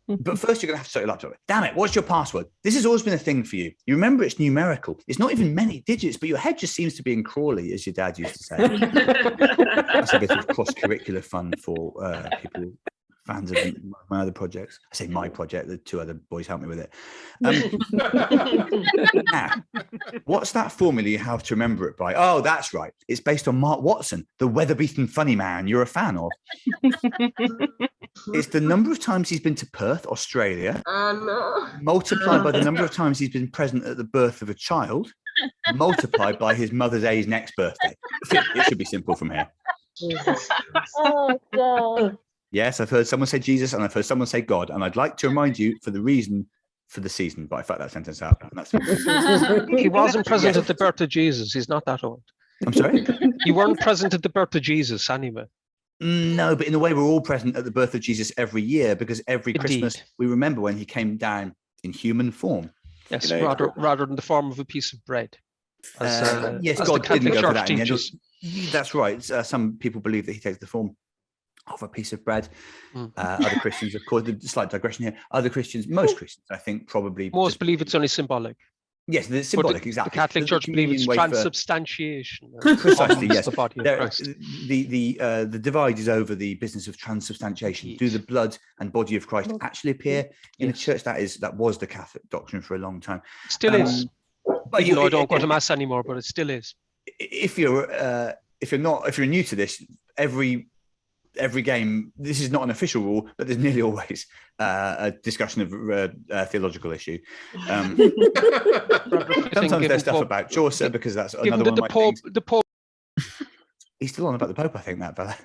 But first, you're going to have to start your laptop. Damn it, what's your password? This has always been a thing for you. You remember it's numerical. It's not even many digits, but your head just seems to be in Crawley, as your dad used to say. That's a bit of cross-curricular fun for people, fans of my other projects. I say my project, the two other boys helped me with it. Now, what's that formula you have to remember it by? Oh, that's right. It's based on Mart Watson, the weather-beaten funny man you're a fan of. It's the number of times he's been to Perth, Australia, multiplied by the number of times he's been present at the birth of a child, multiplied by his mother's A's next birthday. It should be simple from here. Oh, God. Yes, I've heard someone say Jesus and I've heard someone say God, and I'd like to remind you for the reason for the season, but I fucked that sentence out. And that's He wasn't present at the birth of Jesus. He's not that old. I'm sorry? You weren't present at the birth of Jesus anyway. No, but in a way, we're all present at the birth of Jesus every year, because every Christmas we remember when he came down in human form. Yes, rather than the form of a piece of bread. Yes, as God the Catholic didn't go for Church that. teaches. That's right. Some people believe that he takes the form of a piece of bread. Other Christians, of course, a slight digression here. Other Christians, most Christians, I think, probably most believe it's only symbolic. Yes, it's symbolic, exactly. The Catholic Church believes it's transubstantiation. Precisely, yes. The body of Christ. The divide is over the business of transubstantiation. Do the blood and body of Christ actually appear in a church? That was the Catholic doctrine for a long time. Still is. But I don't go to mass anymore, but it still is. If you're new to this, every game, this is not an official rule, but there's nearly always a discussion of a theological issue. Sometimes there's stuff about Chaucer, because that's another one of my things. The Pope. He's still on about the Pope, I think, that fella.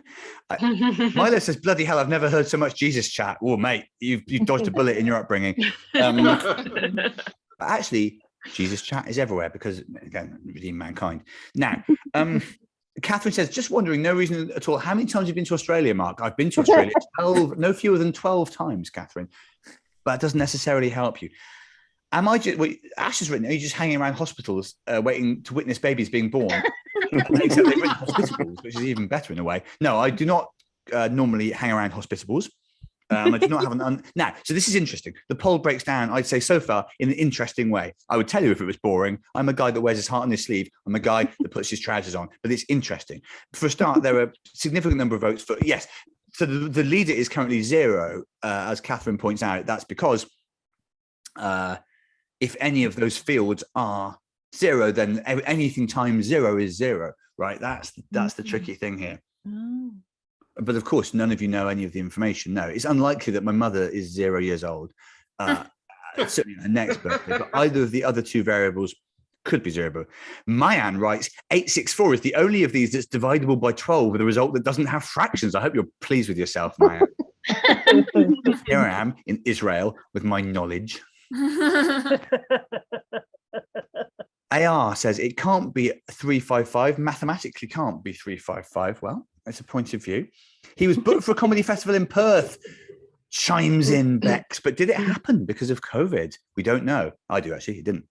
Milo says, bloody hell, I've never heard so much Jesus chat. Oh, mate, you've dodged a bullet in your upbringing. But actually, Jesus chat is everywhere because, again, redeem mankind. Now, Catherine says, just wondering, no reason at all. How many times have you been to Australia, Mark? I've been to Australia 12, no fewer than 12 times, Catherine. But that doesn't necessarily help you. Am I just, Ash has written, are you just hanging around hospitals waiting to witness babies being born? Except they've written hospitals, which is even better in a way. No, I do not normally hang around hospitals. I do not have now, so this is interesting. The poll breaks down, I'd say so far, in an interesting way. I would tell you if it was boring. I'm a guy that wears his heart on his sleeve. I'm a guy that puts his trousers on. But it's interesting. For a start, there are a significant number of votes for yes. So the leader is currently 0, as Catherine points out. That's because if any of those fields are 0, then anything times 0 is 0, right? That's the tricky thing here. But of course, none of you know any of the information. No, it's unlikely that my mother is 0 years old. Certainly her next birthday, but either of the other 2 variables could be 0. Mayan writes, 864 is the only of these that's divisible by 12 with a result that doesn't have fractions. I hope you're pleased with yourself, Mayan. Here I am in Israel with my knowledge. AR says it can't be 355, mathematically can't be 355. Well, that's a point of view. He was booked for a comedy festival in Perth. Chimes in Bex, but did it happen because of COVID? We don't know. I do actually. It didn't.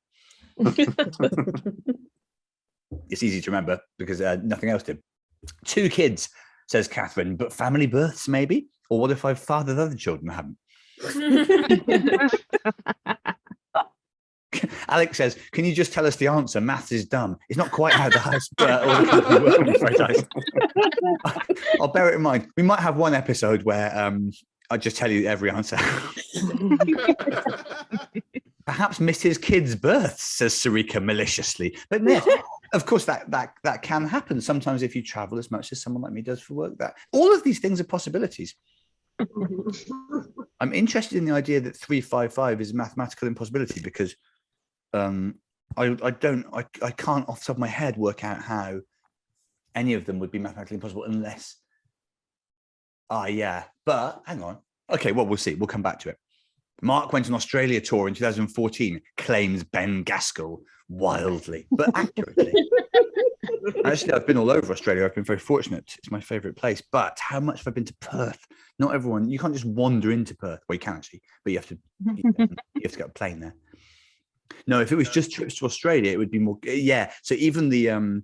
It's easy to remember because nothing else did. 2 kids, says Catherine, but family births maybe? Or what if I've fathered other children I haven't? Alex says, can you just tell us the answer? Maths is dumb. It's not quite how the highest I'll bear it in mind. We might have one episode where I just tell you every answer. Perhaps missed his kid's birth, says Sarika maliciously. But yes, of course, that can happen. Sometimes if you travel as much as someone like me does for work, that all of these things are possibilities. I'm interested in the idea that 355 is a mathematical impossibility because I can't off the top of my head work out how any of them would be mathematically impossible unless yeah, but hang on. Okay, well, we'll see. We'll come back to it. Mark went on Australia tour in 2014, claims Ben Gaskell wildly, but accurately. Actually, I've been all over Australia. I've been very fortunate. It's my favorite place. But how much have I been to Perth? Not everyone. You can't just wander into Perth. Well, you can actually, but you have to get a plane there. No, if it was just trips to Australia, it would be more. Yeah. So even the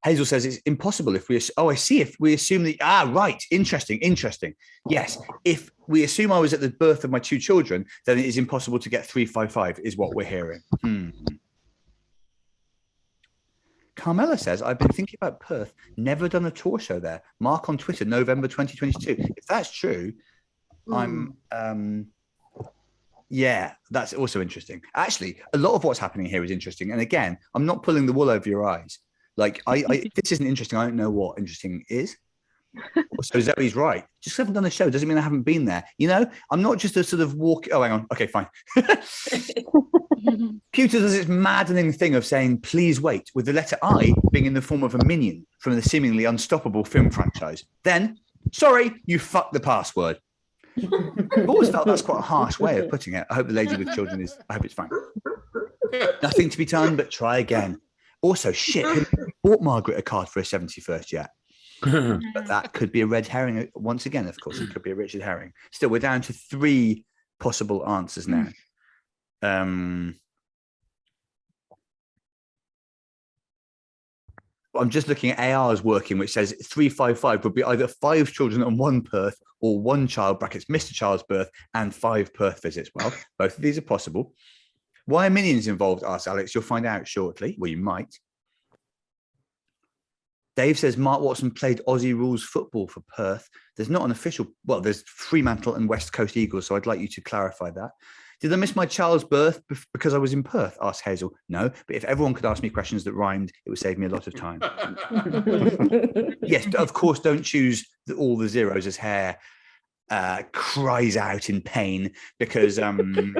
Hazel says it's impossible if we. Oh, I see. If we assume that. Right. Interesting. Yes. If we assume I was at the birth of my 2 children, then it is impossible to get 355. Is what we're hearing. Carmela says, I've been thinking about Perth, never done a tour show there. Mark on Twitter, November 2022. If that's true, yeah, that's also interesting. Actually, a lot of what's happening here is interesting. And again, I'm not pulling the wool over your eyes. Like, if this isn't interesting, I don't know what interesting is. So Zoe's right. Just haven't done a show doesn't mean I haven't been there. You know, I'm not just a sort of walk. Oh, hang on. Okay, fine. Pewter does its maddening thing of saying, please wait, with the letter I being in the form of a minion from the seemingly unstoppable film franchise. Then, sorry, you fucked the password. I've always felt that's quite a harsh way of putting it. I hope the lady with children I hope it's fine. Nothing to be done but try again. Also, shit, have you bought Margaret a card for her 71st yet? But that could be a red herring. Once again, of course, it could be a Richard herring. Still, we're down to 3 possible answers now. I'm just looking at AR's working, which says 355 would be either 5 children and 1 Perth or 1 child, brackets, missed a child's birth, and 5 Perth visits. Well, both of these are possible. Why are minions involved? Asks Alex. You'll find out shortly. Well, you might. Dave says Mark Watson played Aussie rules football for Perth. There's not an official, well, there's Fremantle and West Coast Eagles, so I'd like you to clarify that. Did I miss my child's birth because I was in Perth? Asked Hazel. No, but if everyone could ask me questions that rhymed, it would save me a lot of time. Yes, of course, don't choose all the zeros as hair cries out in pain because can't be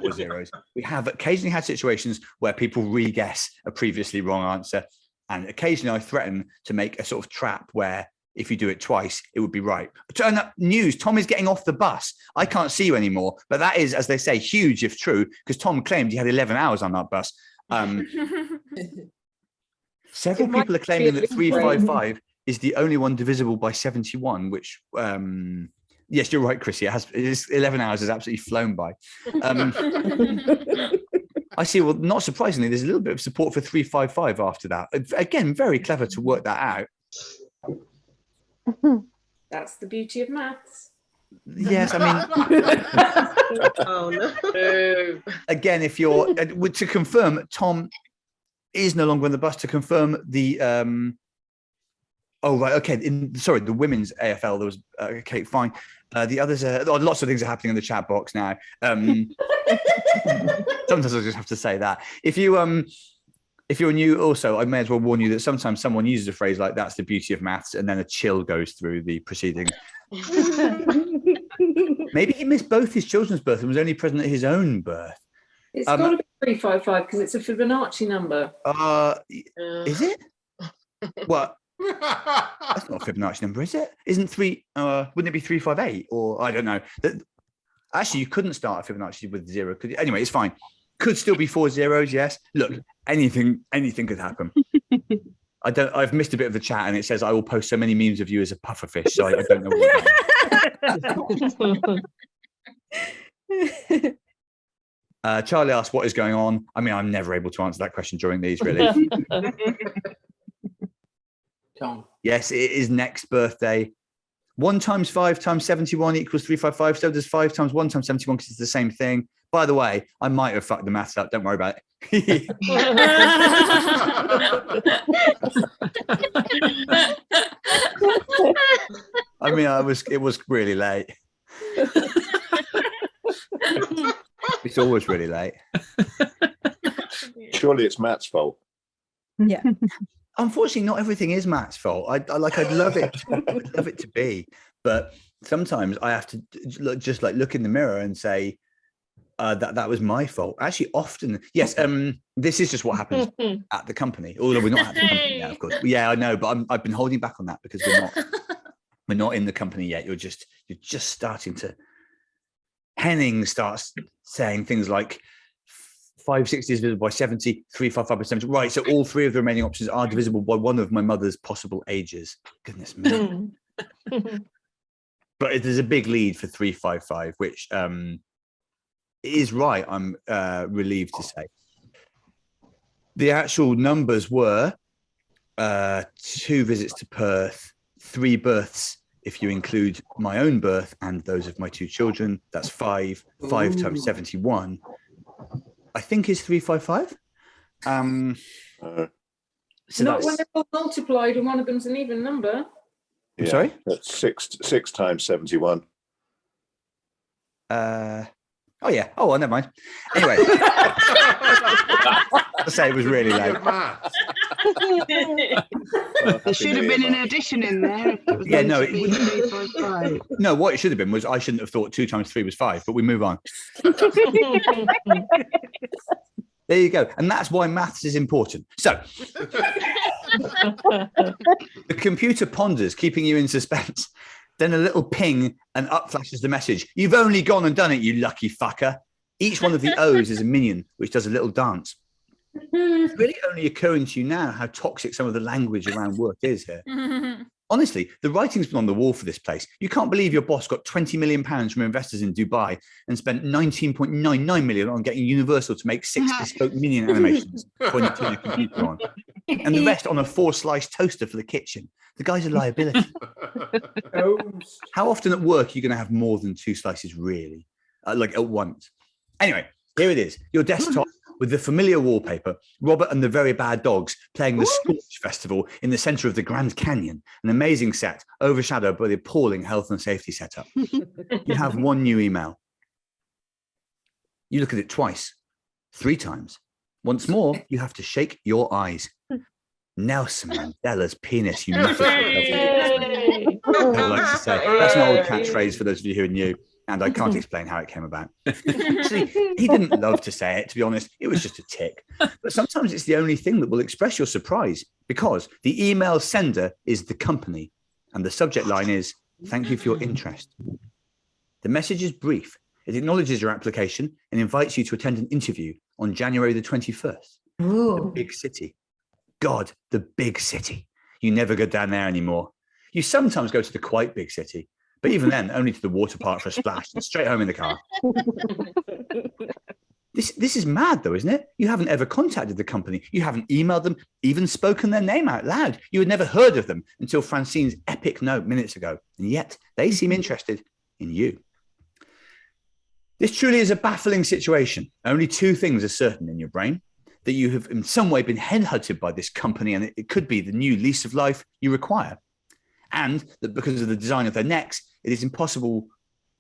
4 zeros. We have occasionally had situations where people re-guess a previously wrong answer. And occasionally I threaten to make a sort of trap where if you do it twice, it would be right. Turn up news. Tom is getting off the bus. I can't see you anymore. But that is, as they say, huge if true, because Tom claimed he had 11 hours on that bus. Several people are claiming that 355 is the only one divisible by 71, which, yes, you're right, Chrissy. It is 11 hours has absolutely flown by. I see. Well, not surprisingly, there's a little bit of support for 355 after that. Again, very clever to work that out. That's the beauty of maths. Yes, I mean, Oh no. again, if you're to confirm, Tom is no longer on the bus. To confirm the oh right, okay. The women's AFL. There was okay, fine. The others lots of things are happening in the chat box now. Sometimes I just have to say that if you're new, also, I may as well warn you that sometimes someone uses a phrase like "that's the beauty of maths," and then a chill goes through the proceedings. Maybe he missed both his children's birth and was only present at his own birth. It's got to be 355 because it's a Fibonacci number. Is it? What? That's not a Fibonacci number, is it? Isn't wouldn't it be 358? Or I don't know. Actually, you couldn't start a Fibonacci with 0, could you? Anyway, it's fine. Could still be 4 zeros, yes. Look, anything could happen. I've missed a bit of the chat, and it says I will post so many memes of you as a pufferfish. So I don't know. Charlie asked, "What is going on?" I mean, I'm never able to answer that question during these, really. Tom. Yes, it is next birthday. 1 times 5 times 71 equals 355. So does 5 times 1 times 71 because it's the same thing. By the way, I might have fucked the maths up. Don't worry about it. I mean, it was really late. It's always really late. Surely it's Matt's fault. Yeah. Unfortunately, not everything is Matt's fault. I'd love it. I'd love it to be, but sometimes I have to look in the mirror and say that was my fault. Actually, often, yes. This is just what happens at the company. Although we're not at the company yet, of course. Yeah, I know, but I've been holding back on that because we're not in the company yet. You're just starting to. Henning starts saying things like 560 is divisible by 70, 355 by 70. Right, so all 3 of the remaining options are divisible by one of my mother's possible ages. Goodness me. But there's a big lead for 355, which is right, I'm relieved to say. The actual numbers were 2 visits to Perth, 3 births if you include my own birth and those of my 2 children. That's 5. 5 times 71. I think is 355. So not when they're all multiplied and one of them's an even number. I'm sorry? That's 6 times 71. Oh yeah. Oh, well, never mind. Anyway, I say it was really late. There should have been an addition in there. If it was Yeah, meant no, to be 355. No, what it should have been was I shouldn't have thought 2 times 3 was 5, but we move on. There you go. And that's why maths is important. So the computer ponders, keeping you in suspense. Then a little ping and up flashes the message. You've only gone and done it, you lucky fucker. Each one of the O's is a minion, which does a little dance. It's really only occurring to you now how toxic some of the language around work is here. Honestly, the writing's been on the wall for this place. You can't believe your boss got £20 million from investors in Dubai and spent 19.99 million on getting Universal to make 6 bespoke minion animations for you to turn your computer on. And the rest on a 4-slice toaster for the kitchen. The guy's a liability. How often at work are you going to have more than 2 slices, really? Like at once? Anyway, here it is. Your desktop with the familiar wallpaper, Robert and the Very Bad Dogs playing the Scorch Festival in the center of the Grand Canyon, an amazing set overshadowed by the appalling health and safety setup. You have 1 new email. You look at it twice, 3 times. Once more, you have to shake your eyes. Nelson Mandela's penis, you must have. I like to say. That's an old catchphrase for those of you who are new. And I can't explain how it came about. Actually, he didn't love to say it, to be honest. It was just a tick. But sometimes it's the only thing that will express your surprise, because the email sender is the company and the subject line is, "Thank you for your interest." The message is brief. It acknowledges your application and invites you to attend an interview on January the 21st. The big city. God, the big city. You never go down there anymore. You sometimes go to the quite big city, but even then, only to the water park for a splash and straight home in the car. This is mad, though, isn't it? You haven't ever contacted the company. You haven't emailed them, even spoken their name out loud. You had never heard of them until Francine's epic note minutes ago. And yet, they seem interested in you. This truly is a baffling situation. Only two things are certain in your brain: that you have in some way been headhunted by this company, and it could be the new lease of life you require. And that because of the design of their necks, it is impossible,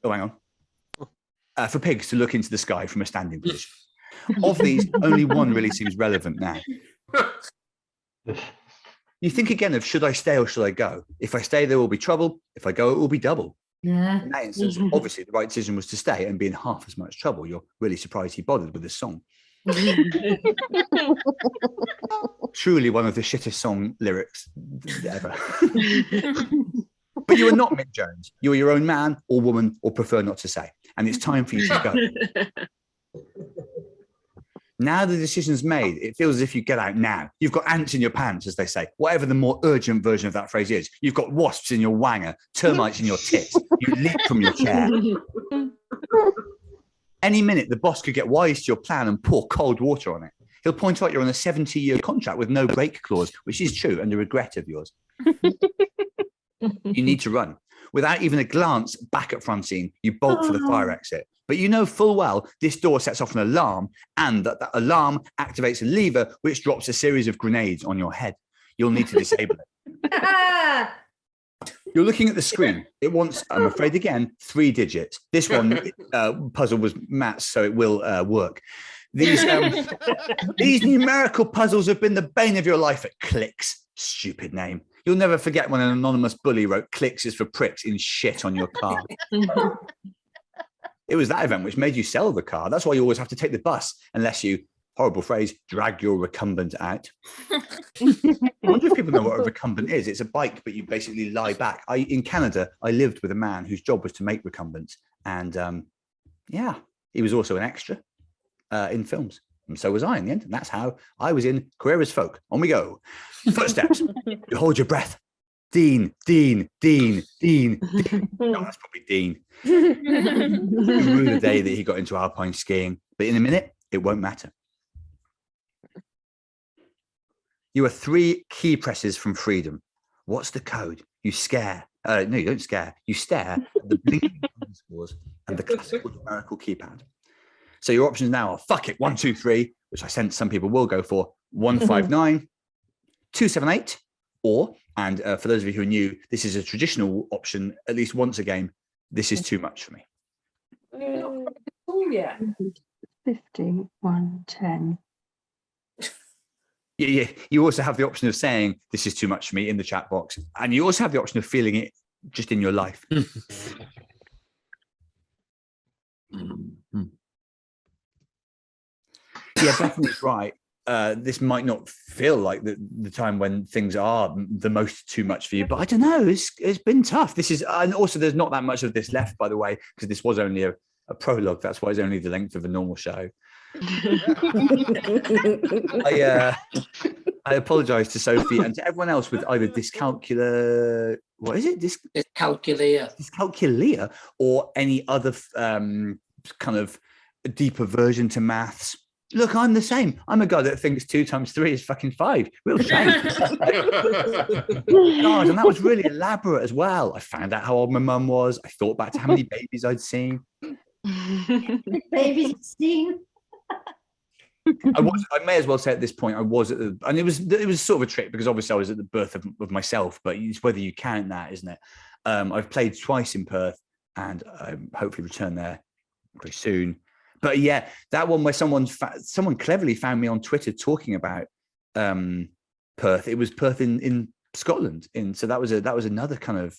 for pigs to look into the sky from a standing position. Of these, only one really seems relevant now. You think again of, should I stay or should I go? If I stay, there will be trouble. If I go, it will be double. Yeah. In that instance, obviously, the right decision was to stay and be in half as much trouble. You're really surprised he bothered with this song. Truly one of the shittest song lyrics ever. But you are not Mick Jones. You are your own man or woman, or prefer not to say. And it's time for you to go. Now the decision's made, it feels as if you get out now. You've got ants in your pants, as they say. Whatever the more urgent version of that phrase is. You've got wasps in your wanger, termites in your tits. You leap from your chair. Any minute, the boss could get wise to your plan and pour cold water on it. He'll point out you're on a 70-year contract with no break clause, which is true and a regret of yours. You need to run. Without even a glance back at Francine, you bolt for the fire exit. But you know full well this door sets off an alarm, and that alarm activates a lever which drops a series of grenades on your head. You'll need to disable it. You're looking at the screen. It wants, I'm afraid again, 3 digits. This one puzzle was Matt's, so it will work. These numerical puzzles have been the bane of your life at Clicks. Stupid name. You'll never forget when an anonymous bully wrote "Clicks is for pricks" in shit on your car. It was that event which made you sell the car. That's why you always have to take the bus, unless you, horrible phrase, drag your recumbent out. I wonder if people know what a recumbent is. It's a bike, but you basically lie back. In Canada, I lived with a man whose job was to make recumbents. And yeah, he was also an extra in films. And so was I in the end. And that's how I was in Queer as Folk. On we go. Footsteps. You hold your breath. Dean. No, that's probably Dean. You rue the day that he got into alpine skiing. But in a minute, it won't matter. You are 3 key presses from freedom. What's the code? You scare. No, you don't scare. You stare at the blinking underscores and the classical numerical keypad. So your options now are fuck it, 1, 2, 3, which I sense some people will go for, 159, 278, or, and for those of you who are new, this is a traditional option, at least once a game, this is too much for me. Oh, yeah. 50, 110. Yeah. You also have the option of saying this is too much for me in the chat box, and you also have the option of feeling it just in your life. Yeah, definitely right. This might not feel like the time when things are the most too much for you, but I don't know. It's been tough. This is, and also there's not that much of this left, by the way, because this was only a prologue. That's why it's only the length of a normal show. I apologise to Sophie and to everyone else with either dyscalculia. What is it? Dyscalculia, or any other kind of deeper version to maths. Look, I'm the same. I'm a guy that thinks 2 times 3 is fucking 5. Real shame. God, and that was really elaborate as well. I found out how old my mum was. I thought back to how many babies I'd seen. Babies seen. I may as well say at this point I was at the, and it was sort of a trick because obviously I was at the birth of myself, but it's whether you count that, isn't it? I've played twice in Perth, and hopefully return there very soon. But yeah, that one where someone cleverly found me on Twitter talking about Perth. It was Perth in Scotland. So that was another kind of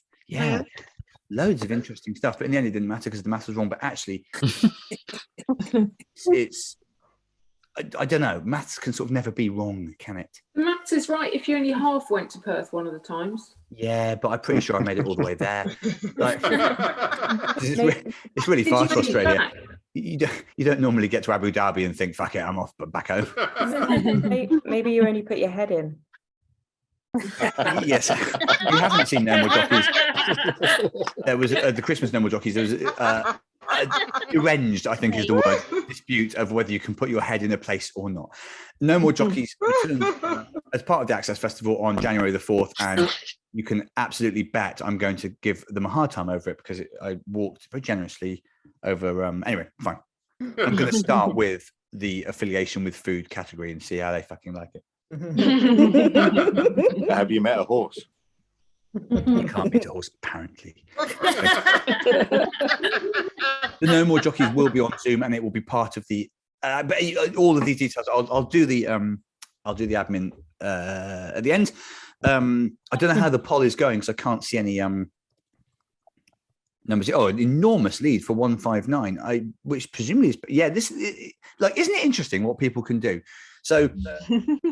loads of interesting stuff. But in the end, it didn't matter because the maths was wrong. But actually, I don't know. Maths can sort of never be wrong, can it? Maths is right if you only half went to Perth one of the times. Yeah, but I'm pretty sure I made it all the way there. Like, it's really far to Australia. You don't normally get to Abu Dhabi and think, fuck it, I'm off, but back home. Maybe you only put your head in. Yes, you haven't seen No More Jockeys. There was the Christmas No More Jockeys. There was deranged, I think is the word, dispute of whether you can put your head in a place or not. No More Jockeys returned as part of the Access Festival on January the 4th, and you can absolutely bet I'm going to give them a hard time over it because I walked very generously over. Anyway, fine. I'm going to start with the affiliation with food category and see how they fucking like it. Have you met a horse? You can't beat a horse, apparently. The No More Jockeys will be on Zoom, and it will be part of the. But all of these details, I'll do the admin at the end. I don't know how the poll is going because I can't see any numbers. Oh, an enormous lead for 159. Which presumably is this like, isn't it interesting what people can do? So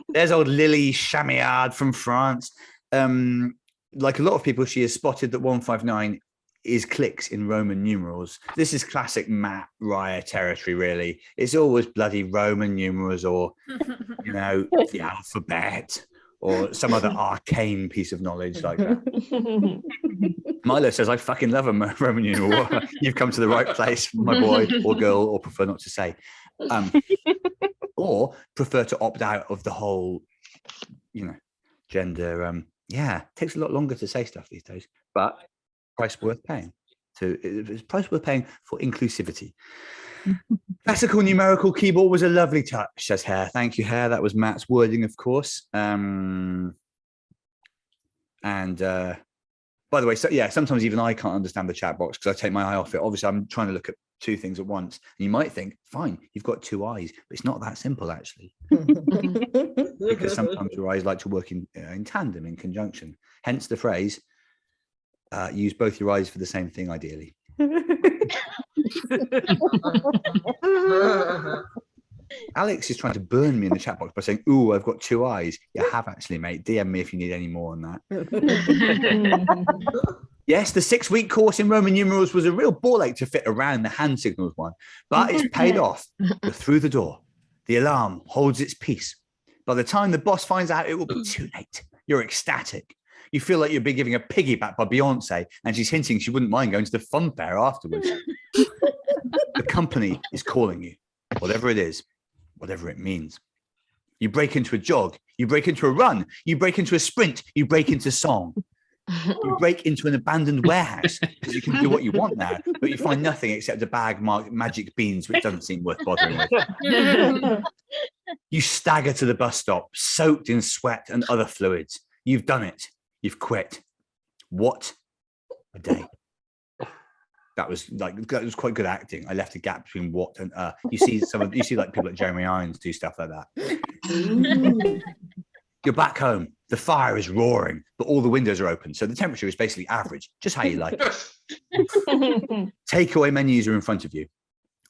there's old Lily Chamillard from France. Like a lot of people, she has spotted that 159 is clicks in Roman numerals. This is classic Matt Ryer territory, really. It's always bloody Roman numerals or, the alphabet or some other arcane piece of knowledge like that. Milo says, I fucking love a Roman numeral. You've come to the right place, my boy or girl, or prefer not to say. Or prefer to opt out of the whole, gender. It takes a lot longer to say stuff these days, but price worth paying. It's price worth paying for inclusivity. Classical numerical keyboard was a lovely touch, says Hare. Thank you, Hare. That was Matt's wording, of course. And by the way, sometimes even I can't understand the chat box because I take my eye off it. Obviously, I'm trying to look at two things at once. And you might think, fine, you've got two eyes, but it's not that simple, actually. Because sometimes your eyes like to work in tandem, in conjunction. Hence the phrase, use both your eyes for the same thing, ideally. Alex is trying to burn me in the chat box by saying, ooh, I've got two eyes. You have actually, mate. DM me if you need any more on that. Yes, the 6-week course in Roman numerals was a real ball ache to fit around the hand signals one, but it's paid off. You're through the door. The alarm holds its peace. By the time the boss finds out, it will be too late. You're ecstatic. You feel like you've been giving a piggyback by Beyonce, and she's hinting she wouldn't mind going to the fun fair afterwards. The company is calling you, whatever it is, whatever it means. You break into a jog, you break into a run, you break into a sprint, you break into song. You break into an abandoned warehouse because you can do what you want now, but you find nothing except a bag marked magic beans, which doesn't seem worth bothering with. You stagger to the bus stop, soaked in sweat and other fluids. You've done it. You've quit. What a day. That was quite good acting. I left a gap between what and you see like people like Jeremy Irons do stuff like that. You're back home. The fire is roaring, but all the windows are open. So the temperature is basically average, just how you like it. Takeaway menus are in front of you.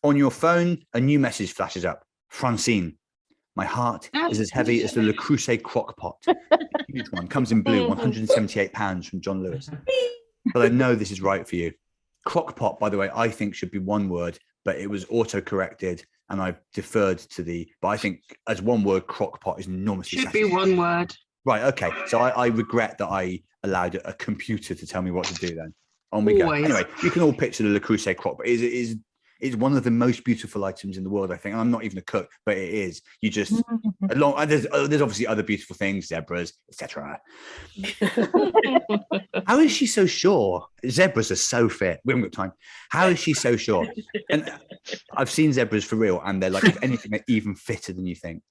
On your phone, a new message flashes up. Francine, my heart is as heavy as the Le Creuset crock pot. Huge one, comes in blue, £178 from John Lewis. But I know this is right for you. Crock pot, by the way, I think should be one word, but it was auto-corrected and I've deferred to but I think as one word, crock pot is enormously Should be one word. Right, okay. So I regret that I allowed a computer to tell me what to do then. On we go. Anyway, you can all picture the Le Creuset crock pot. It's one of the most beautiful items in the world, I think. And I'm not even a cook, but it is. You just there's obviously other beautiful things, zebras, etc. How is she so sure? Zebras are so fit. We haven't got time. How is she so sure? And I've seen zebras for real, and they're like, if anything, they're even fitter than you think.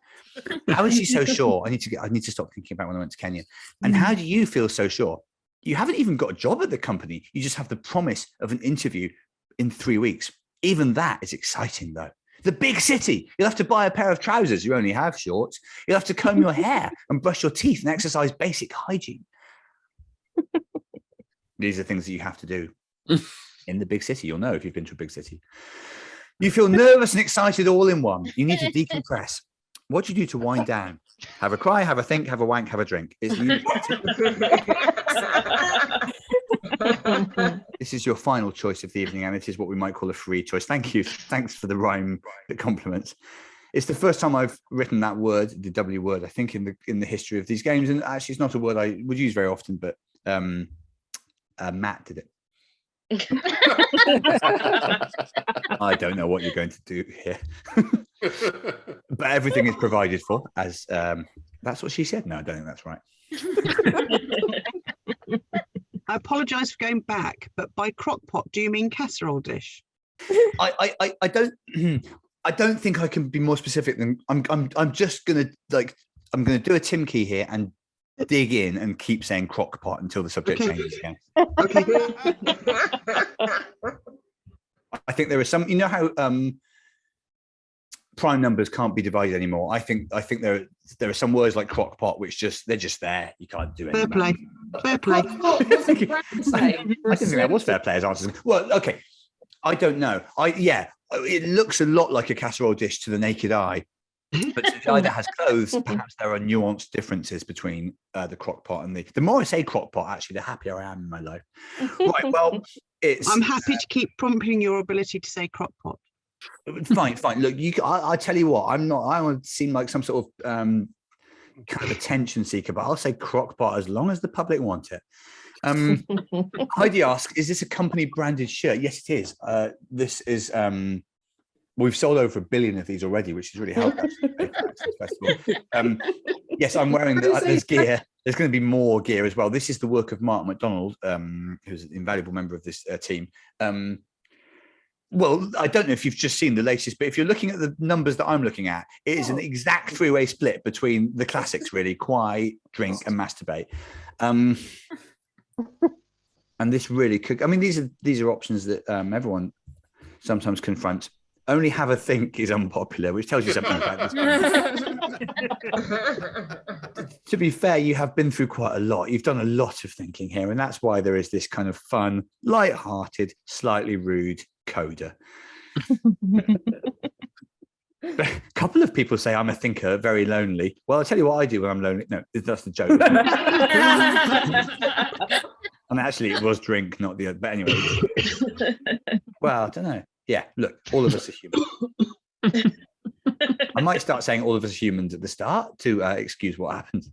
How is she so sure? I need to stop thinking about when I went to Kenya. And how do you feel so sure? You haven't even got a job at the company. You just have the promise of an interview in 3 weeks. Even that is exciting, though. The big city. You'll have to buy a pair of trousers. You only have shorts. You'll have to comb your hair and brush your teeth and exercise basic hygiene. These are things that you have to do in the big city. You'll know if you've been to a big city. You feel nervous and excited all in one. You need to decompress. What do you do to wind down? Have a cry, have a think, have a wank, have a drink. This is your final choice of the evening, and it is what we might call a free choice. Thank you. Thanks for the rhyme that compliments. It's the first time I've written that word, the W word, I think, in the history of these games. And actually, it's not a word I would use very often, but Matt did it. I don't know what you're going to do here. But everything is provided for, as that's what she said. No, I don't think that's right. I apologise for going back, but by crock pot, do you mean casserole dish? I don't think I can be more specific than I'm just gonna I'm gonna do a Tim Key here and dig in and keep saying crock pot until the subject changes again. Okay. I think there is some, you know how prime numbers can't be divided anymore. I think there are some words like crock pot which they're just there. You can't do anything. Fair play. I didn't think that was fair play as answers. Well, okay. I don't know. It looks a lot like a casserole dish to the naked eye. But to the eye that has clothes, perhaps there are nuanced differences between the crock pot and the more I say crock pot, actually, the happier I am in my life. Right, well, I'm happy to keep prompting your ability to say crock pot. Fine. Look, I tell you what, I don't seem like some sort of kind of attention seeker, but I'll say crock pot as long as the public want it. Heidi asks, is this a company branded shirt? Yes, it is. This is we've sold over 1 billion of these already, which has really helped us. Yes, I'm wearing there's gear. There's going to be more gear as well. This is the work of Mart McDonald, who's an invaluable member of this team. Well, I don't know if you've just seen the latest, but if you're looking at the numbers that I'm looking at, it is an exact three-way split between the classics, really: Quai, drink, and masturbate. And this really could. I mean, these are options that everyone sometimes confronts. Only have a think is unpopular, which tells you something about this. To be fair, you have been through quite a lot. You've done a lot of thinking here, and that's why there is this kind of fun, light-hearted, slightly rude coda. A couple of people say I'm a thinker, very lonely. Well, I'll tell you what I do when I'm lonely. No, that's the joke. And actually, it was drink, not the other. But anyway. Well, I don't know. Yeah, look, all of us are human. I might start saying all of us are humans at the start to excuse what happens.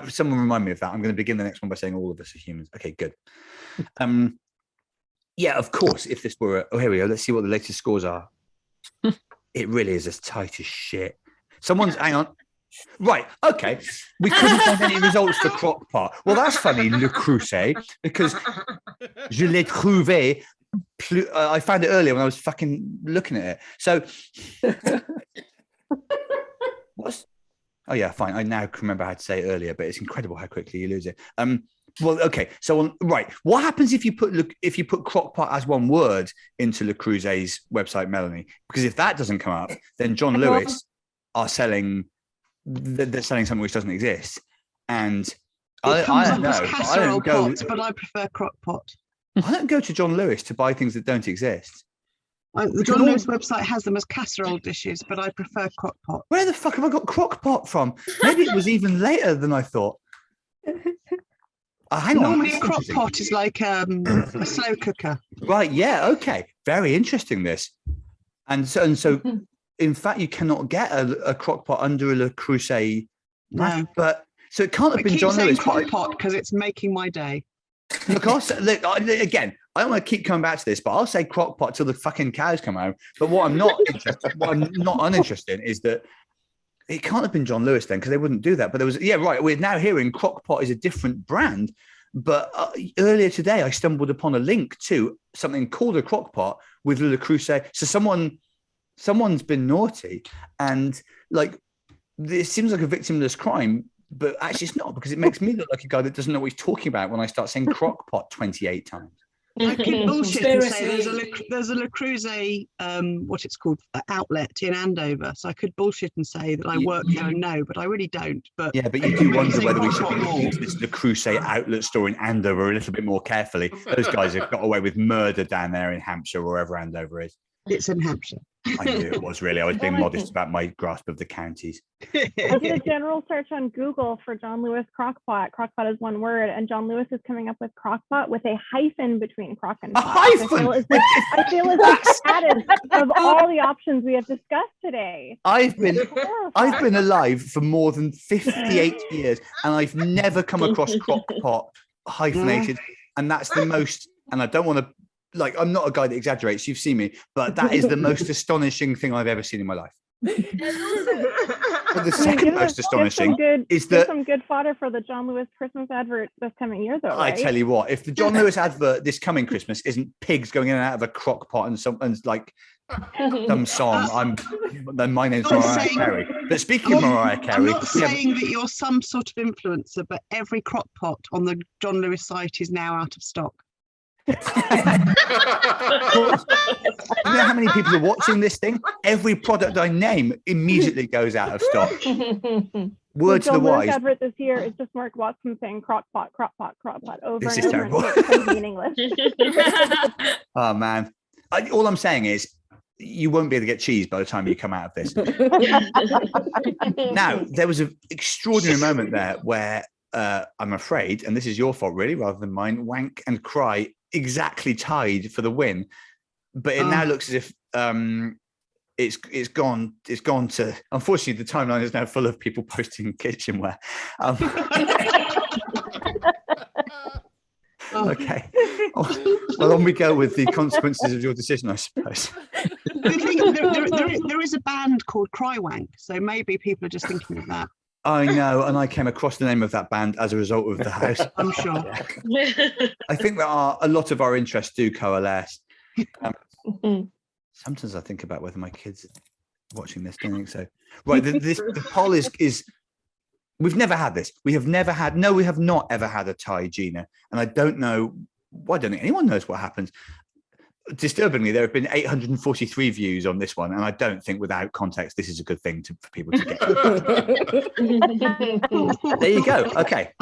Someone remind me of that. I'm going to begin the next one by saying all of us are humans. Okay, good. Yeah, of course, if this were... Oh, here we go. Let's see what the latest scores are. It really is as tight as shit. Hang on. Right, okay. We couldn't find any results for crock pot. Well, that's funny, Le Creuset, because je l'ai trouvé... I found it earlier when I was fucking looking at it. So, oh yeah, fine. I now can remember how to say it earlier, but it's incredible how quickly you lose it. Well, okay. So, right, what happens if you put crockpot as one word into Le Creuset's website, Melanie? Because if that doesn't come up, then John Lewis are selling. They're selling something which doesn't exist, and I don't know. I don't go, but I prefer crockpot. I don't go to John Lewis to buy things that don't exist. The John Lewis website has them as casserole dishes, but I prefer crockpot. Where the fuck have I got crockpot from? Maybe it was even later than I thought. Hang on. Normally a crockpot is like a slow cooker. Right, yeah, okay. Very interesting, this. And so in fact, you cannot get a crockpot under a Le Creuset. No. But so it can't have been John Lewis. Crockpot because it's making my day. Look, again, I don't want to keep coming back to this, but I'll say crockpot till the fucking cows come home. But what I'm not uninterested in is that it can't have been John Lewis then, because they wouldn't do that. But there was, yeah, right. We're now hearing crockpot is a different brand. But earlier today, I stumbled upon a link to something called a crockpot with Le Creuset. So someone's been naughty, and like this seems like a victimless crime. But actually, it's not, because it makes me look like a guy that doesn't know what he's talking about when I start saying crockpot 28 times. I could bullshit and say Conspiracy. there's a Le Creuset, what it's called, outlet in Andover. So I could bullshit and say that I work there and know, but I really don't. But Yeah, but you do wonder say whether we Crock-Pot should be more. looking into the Crusade outlet store in Andover a little bit more carefully. Those guys have got away with murder down there in Hampshire, or wherever Andover is. It's in Hampshire. I knew it was really. I was being modest about my grasp of the counties. I did a general search on Google for John Lewis Crock-Pot. Crock-Pot is one word, and John Lewis is coming up with Crock-Pot with a hyphen between crock and A pot. hyphen? I feel as if the saddest of all the options we have discussed today. I've been Horrifying. alive for more than 58 years, and I've never come across crock-pot hyphenated, and that's the most. And I don't want to. Like, I'm not a guy that exaggerates. You've seen me, but that is the most astonishing thing I've ever seen in my life. But the second most astonishing is give that some good fodder for the John Lewis Christmas advert this coming year, though. I Right? tell you what, if the John Lewis advert this coming Christmas isn't pigs going in and out of a crock pot and some like some song, then my name's I'm Mariah saying- Carey. But speaking of Mariah I'm Carey, not saying that you're some sort of influencer, but every crock pot on the John Lewis site is now out of stock. you know how many people are watching this thing? Every product I name immediately goes out of stock. Word to the John Lewis wise. advert this year is just Mark Watson saying crock-pot, crock-pot, crock-pot over This and is over terrible. until it becomes meaningless. Oh man, all I'm saying is you won't be able to get cheese by the time you come out of this. Now, there was an extraordinary moment there where I'm afraid, and this is your fault really rather than mine, Wank and Cry exactly tied for the win, but it now looks as if it's gone to, unfortunately the timeline is now full of people posting kitchenware. Okay, well, on we go with the consequences of your decision, I suppose. The thing, there is a band called Crywank, so maybe people are just thinking of that. I know, and I came across the name of that band as a result of the house. I'm sure. I think that a lot of our interests do coalesce. Sometimes I think about whether my kids are watching this. Don't think so. Right, the poll is. We've never had this. We have not ever had a tie, Gina, and I don't know. Well, I don't think anyone knows what happens. Disturbingly, there have been 843 views on this one, and I don't think without context this is a good thing for people to get. There you go. Okay,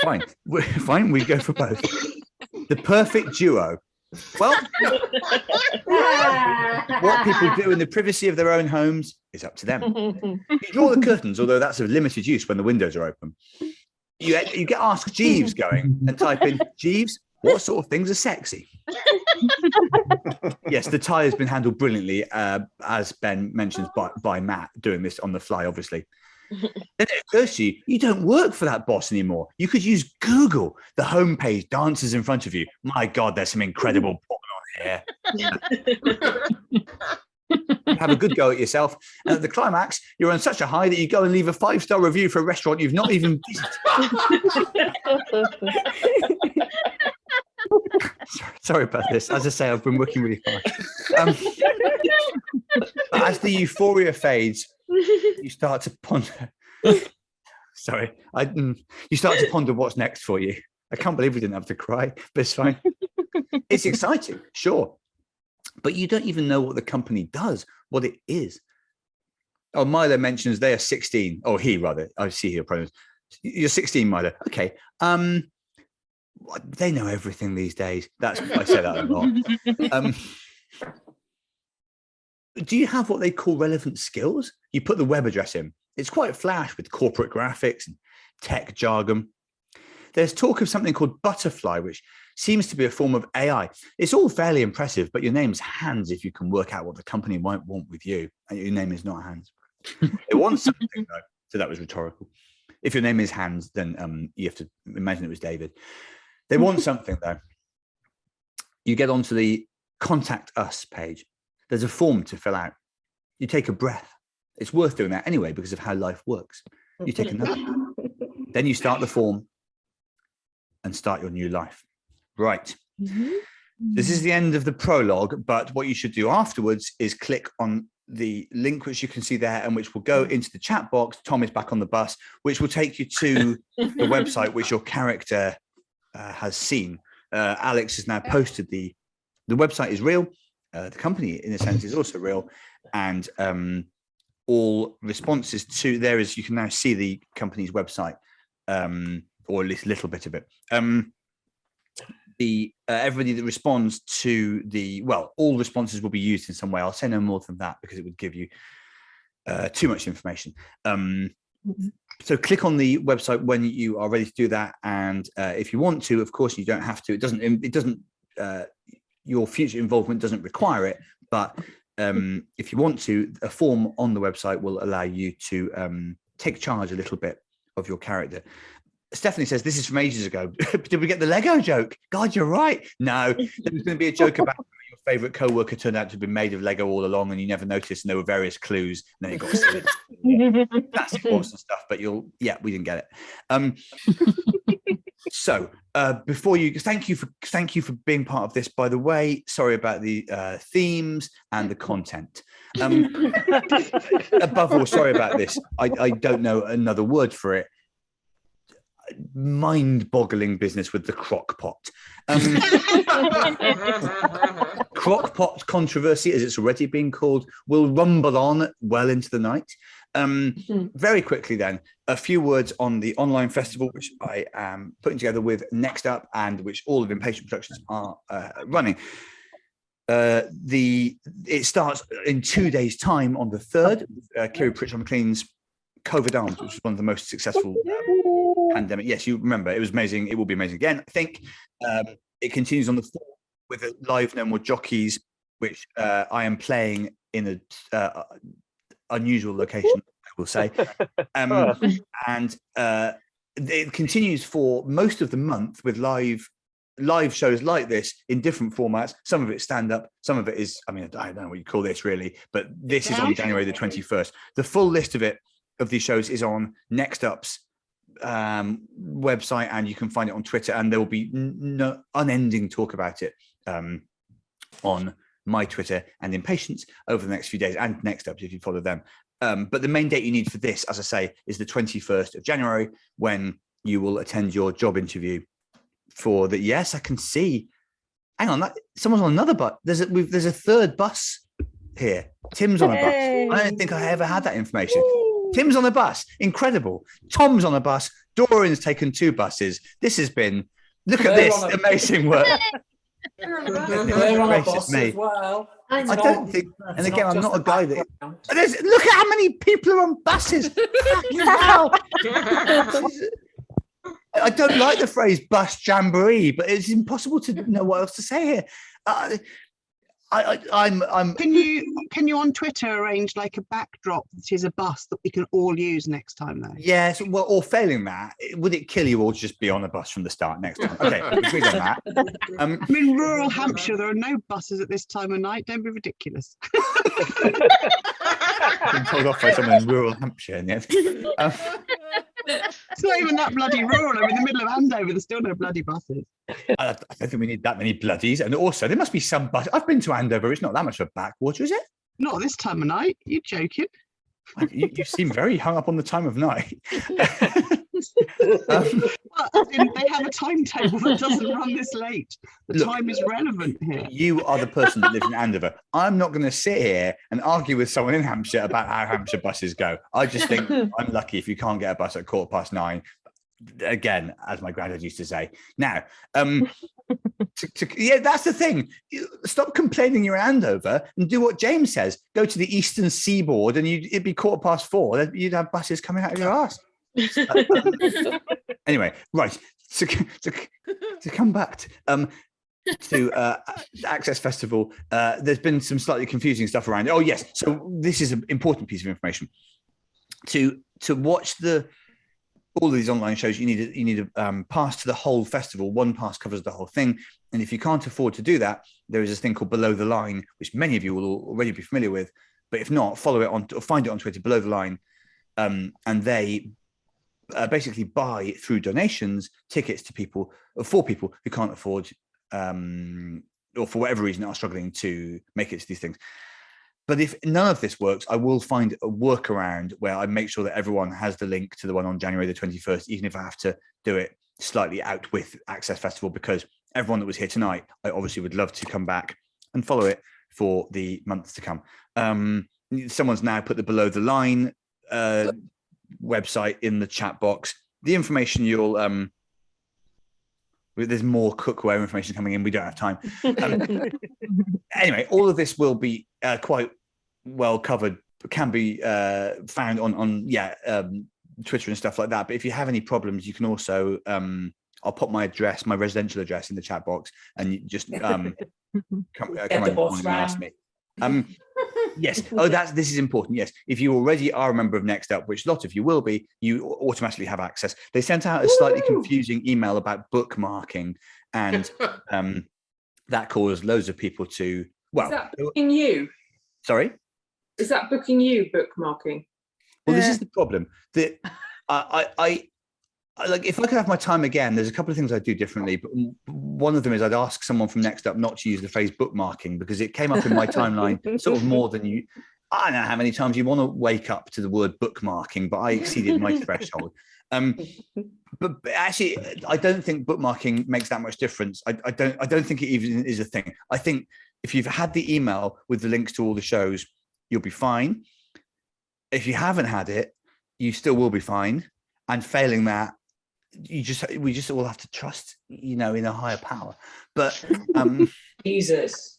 fine. Fine, we go for both. The perfect duo. Well, what people do in the privacy of their own homes is up to them. You draw the curtains, although that's of limited use when the windows are open. You get Ask Jeeves going and type in, Jeeves, what sort of things are sexy? Yes, the tie has been handled brilliantly, as Ben mentions, by Matt, doing this on the fly, obviously. Then it occurs to you, you don't work for that boss anymore. You could use Google. The homepage dances in front of you. My God, there's some incredible porn on here. Have a good go at yourself. And at the climax, you're on such a high that you go and leave a 5-star review for a restaurant you've not even visited. Sorry about this. As I say, I've been working really hard. But as the euphoria fades, you start to ponder. Sorry, you start to ponder what's next for you. I can't believe we didn't have to cry, but it's fine. It's exciting, sure, but you don't even know what the company does, what it is. Oh, Milo mentions they are 16, or he rather. I see your pronouns. You're 16, Milo. Okay. They know everything these days. That's I say that a lot. Do you have what they call relevant skills? You put the web address in. It's quite flash with corporate graphics and tech jargon. There's talk of something called Butterfly, which seems to be a form of AI. It's all fairly impressive, but your name's Hans if you can work out what the company might want with you. And your name is not Hans. It wants something, though. So that was rhetorical. If your name is Hans, then you have to imagine it was David. They want something, though. You get onto the Contact Us page. There's a form to fill out. You take a breath. It's worth doing that anyway because of how life works. You take another. Then you start the form and start your new life. Right. This is the end of the prologue, but what you should do afterwards is click on the link which you can see there and which will go into the chat box. Tom is back on the bus, which will take you to the website which your character has seen. Alex has now posted the website is real. The company, in a sense, is also real, and all responses to there is you can now see the company's website, or at least a little bit of it. Everybody that responds to all responses will be used in some way. I'll say no more than that because it would give you too much information. So click on the website when you are ready to do that, and if you want to, of course, you don't have to. It doesn't. Your future involvement doesn't require it, but if you want to, a form on the website will allow you to take charge a little bit of your character. Stephanie says, this is from ages ago. Did we get the Lego joke? God, you're right. No, there was going to be a joke about your favorite co-worker turned out to have been made of Lego all along and you never noticed, and there were various clues, and then it got silly. That's awesome stuff, but we didn't get it. So before you, thank you for being part of this, by the way. Sorry about the themes and the content. Above all, sorry about this. I don't know another word for it. Mind-boggling business with the crock pot. Crock pot controversy, as it's already been called, will rumble on well into the night. Very quickly then, a few words on the online festival, which I am putting together with Next Up, and which all of Impatient Productions are running. It starts in 2 days' time on the 3rd. Kiri Pritchard McLean's COVID Arms, which was one of the most successful pandemic. Yes, you remember, it was amazing. It will be amazing again, I think. It continues on the 4th with a live No More Jockeys, which I am playing in a unusual location, I will say. And it continues for most of the month with live shows like this in different formats. Some of it stand-up, some of it is, I don't know what you call this really, but this is on January the 21st. The full list of these shows is on Next Up's website, and you can find it on Twitter, and there will be no unending talk about it on my Twitter and Impatience over the next few days, and Next Up if you follow them. But the main date you need for this, as I say, is the 21st of January, when you will attend your job interview for the, yes, I can see, hang on, someone's on another bus. There's a third bus here. Tim's on a bus. I don't think I ever had that information. Tim's on a bus. Incredible. Tom's on a bus. Dorian's taken 2 buses. This has been, look at this amazing work. They're on a bus as well. I don't think, and again, I'm not a guy that. Look at how many people are on buses. I don't like the phrase bus jamboree, but it's impossible to know what else to say here. Can you on Twitter arrange like a backdrop that is a bus that we can all use next time though? Yes, well, or failing that, would it kill you all to just be on a bus from the start next time? Okay, agreed on that. I'm in rural Hampshire, there are no buses at this time of night. Don't be ridiculous. Been told off by someone in rural Hampshire. It's not even that bloody rural. I'm in the middle of Andover. There's still no bloody buses. I don't think we need that many bloodies. And also, there must be some buses. I've been to Andover. It's not that much of a backwater, is it? Not this time of night. You're joking. You seem very hung up on the time of night. Well, they have a timetable that doesn't run this late. The time is relevant here. You are the person that lives in Andover. I'm not going to sit here and argue with someone in Hampshire about how Hampshire buses go. I just think I'm lucky if you can't get a bus at 9:15. Again, as my granddad used to say. Now, yeah, that's the thing. Stop complaining you're in Andover and do what James says. Go to the eastern seaboard and it'd be 4:15. You'd have buses coming out of your arse. Anyway, right. To come back to Access Festival, there's been some slightly confusing stuff around it. Oh, yes. So this is an important piece of information. To watch all of these online shows, you need a pass to the whole festival. One pass covers the whole thing. And if you can't afford to do that, there is this thing called Below the Line, which many of you will already be familiar with. But if not, follow it on or find it on Twitter, Below the Line. And they basically buy through donations tickets to people who can't afford or for whatever reason are struggling to make it to these things. But if none of this works, I will find a workaround where I make sure that everyone has the link to the one on January the 21st, even if I have to do it slightly out with Access Festival, because everyone that was here tonight, I obviously would love to come back and follow it for the months to come. Someone's now put the Below the Line website in the chat box. The information you'll there's more cookware information coming in. We don't have time. Anyway, all of this will be quite well covered. Can be found on Twitter and stuff like that. But if you have any problems, you can also I'll pop my address, my residential address, in the chat box, and you just come and ask me. Yes. Oh, this is important. Yes. If you already are a member of Next Up, which a lot of you will be, you automatically have access. They sent out a slightly confusing email about bookmarking, and that caused loads of people to. Well, is that booking you? Sorry. Is that booking you bookmarking? Well, this is the problem. That I like, if I could have my time again, there's a couple of things I'd do differently, but one of them is I'd ask someone from Next Up not to use the phrase bookmarking, because it came up in my timeline sort of more than you. I don't know how many times you want to wake up to the word bookmarking, but I exceeded my threshold. But actually, I don't think bookmarking makes that much difference. I don't think it even is a thing. I think if you've had the email with the links to all the shows, you'll be fine. If you haven't had it, you still will be fine. And failing that, we just all have to trust, in a higher power. But Jesus.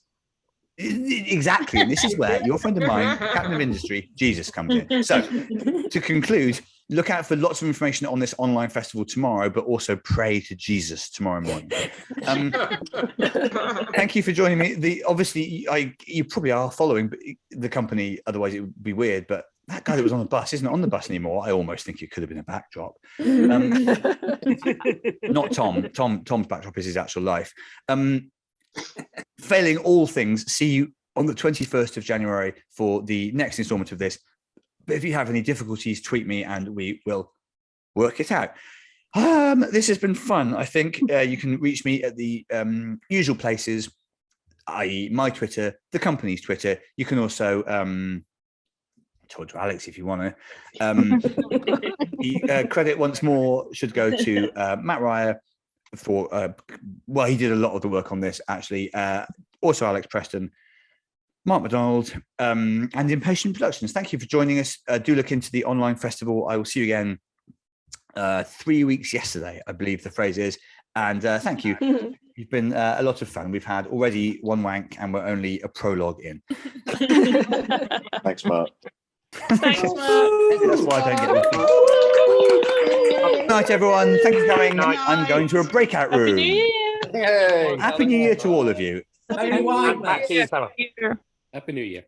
Exactly. And this is where your friend of mine, Captain of Industry, Jesus, comes in. So to conclude, look out for lots of information on this online festival tomorrow, but also pray to Jesus tomorrow morning. Thank you for joining me. Obviously, you probably are following the company, otherwise it would be weird, but that guy that was on the bus isn't on the bus anymore. I almost think it could have been a backdrop. Not Tom. Tom's backdrop is his actual life. Failing all things, see you on the 21st of January for the next installment of this. But if you have any difficulties, tweet me and we will work it out. This has been fun. I think you can reach me at the usual places, i.e. my Twitter, the company's Twitter. You can also talk to Alex if you want to. The credit once more should go to Matt Ryer for, he did a lot of the work on this, actually. Also Alex Preston, Mart McDonald, and Impatient Productions. Thank you for joining us. Do look into the online festival. I will see you again 3 weeks yesterday, I believe the phrase is. And thank you. You've been a lot of fun. We've had already one wank and we're only a prologue in. Thanks, Mark. Thanks, Mark. That's why I don't get this. Good night, everyone. Thank you for coming. I'm going to a breakout room. Happy New Year. Yay. Happy New Year to all of you. Happy New Year. Happy New Year.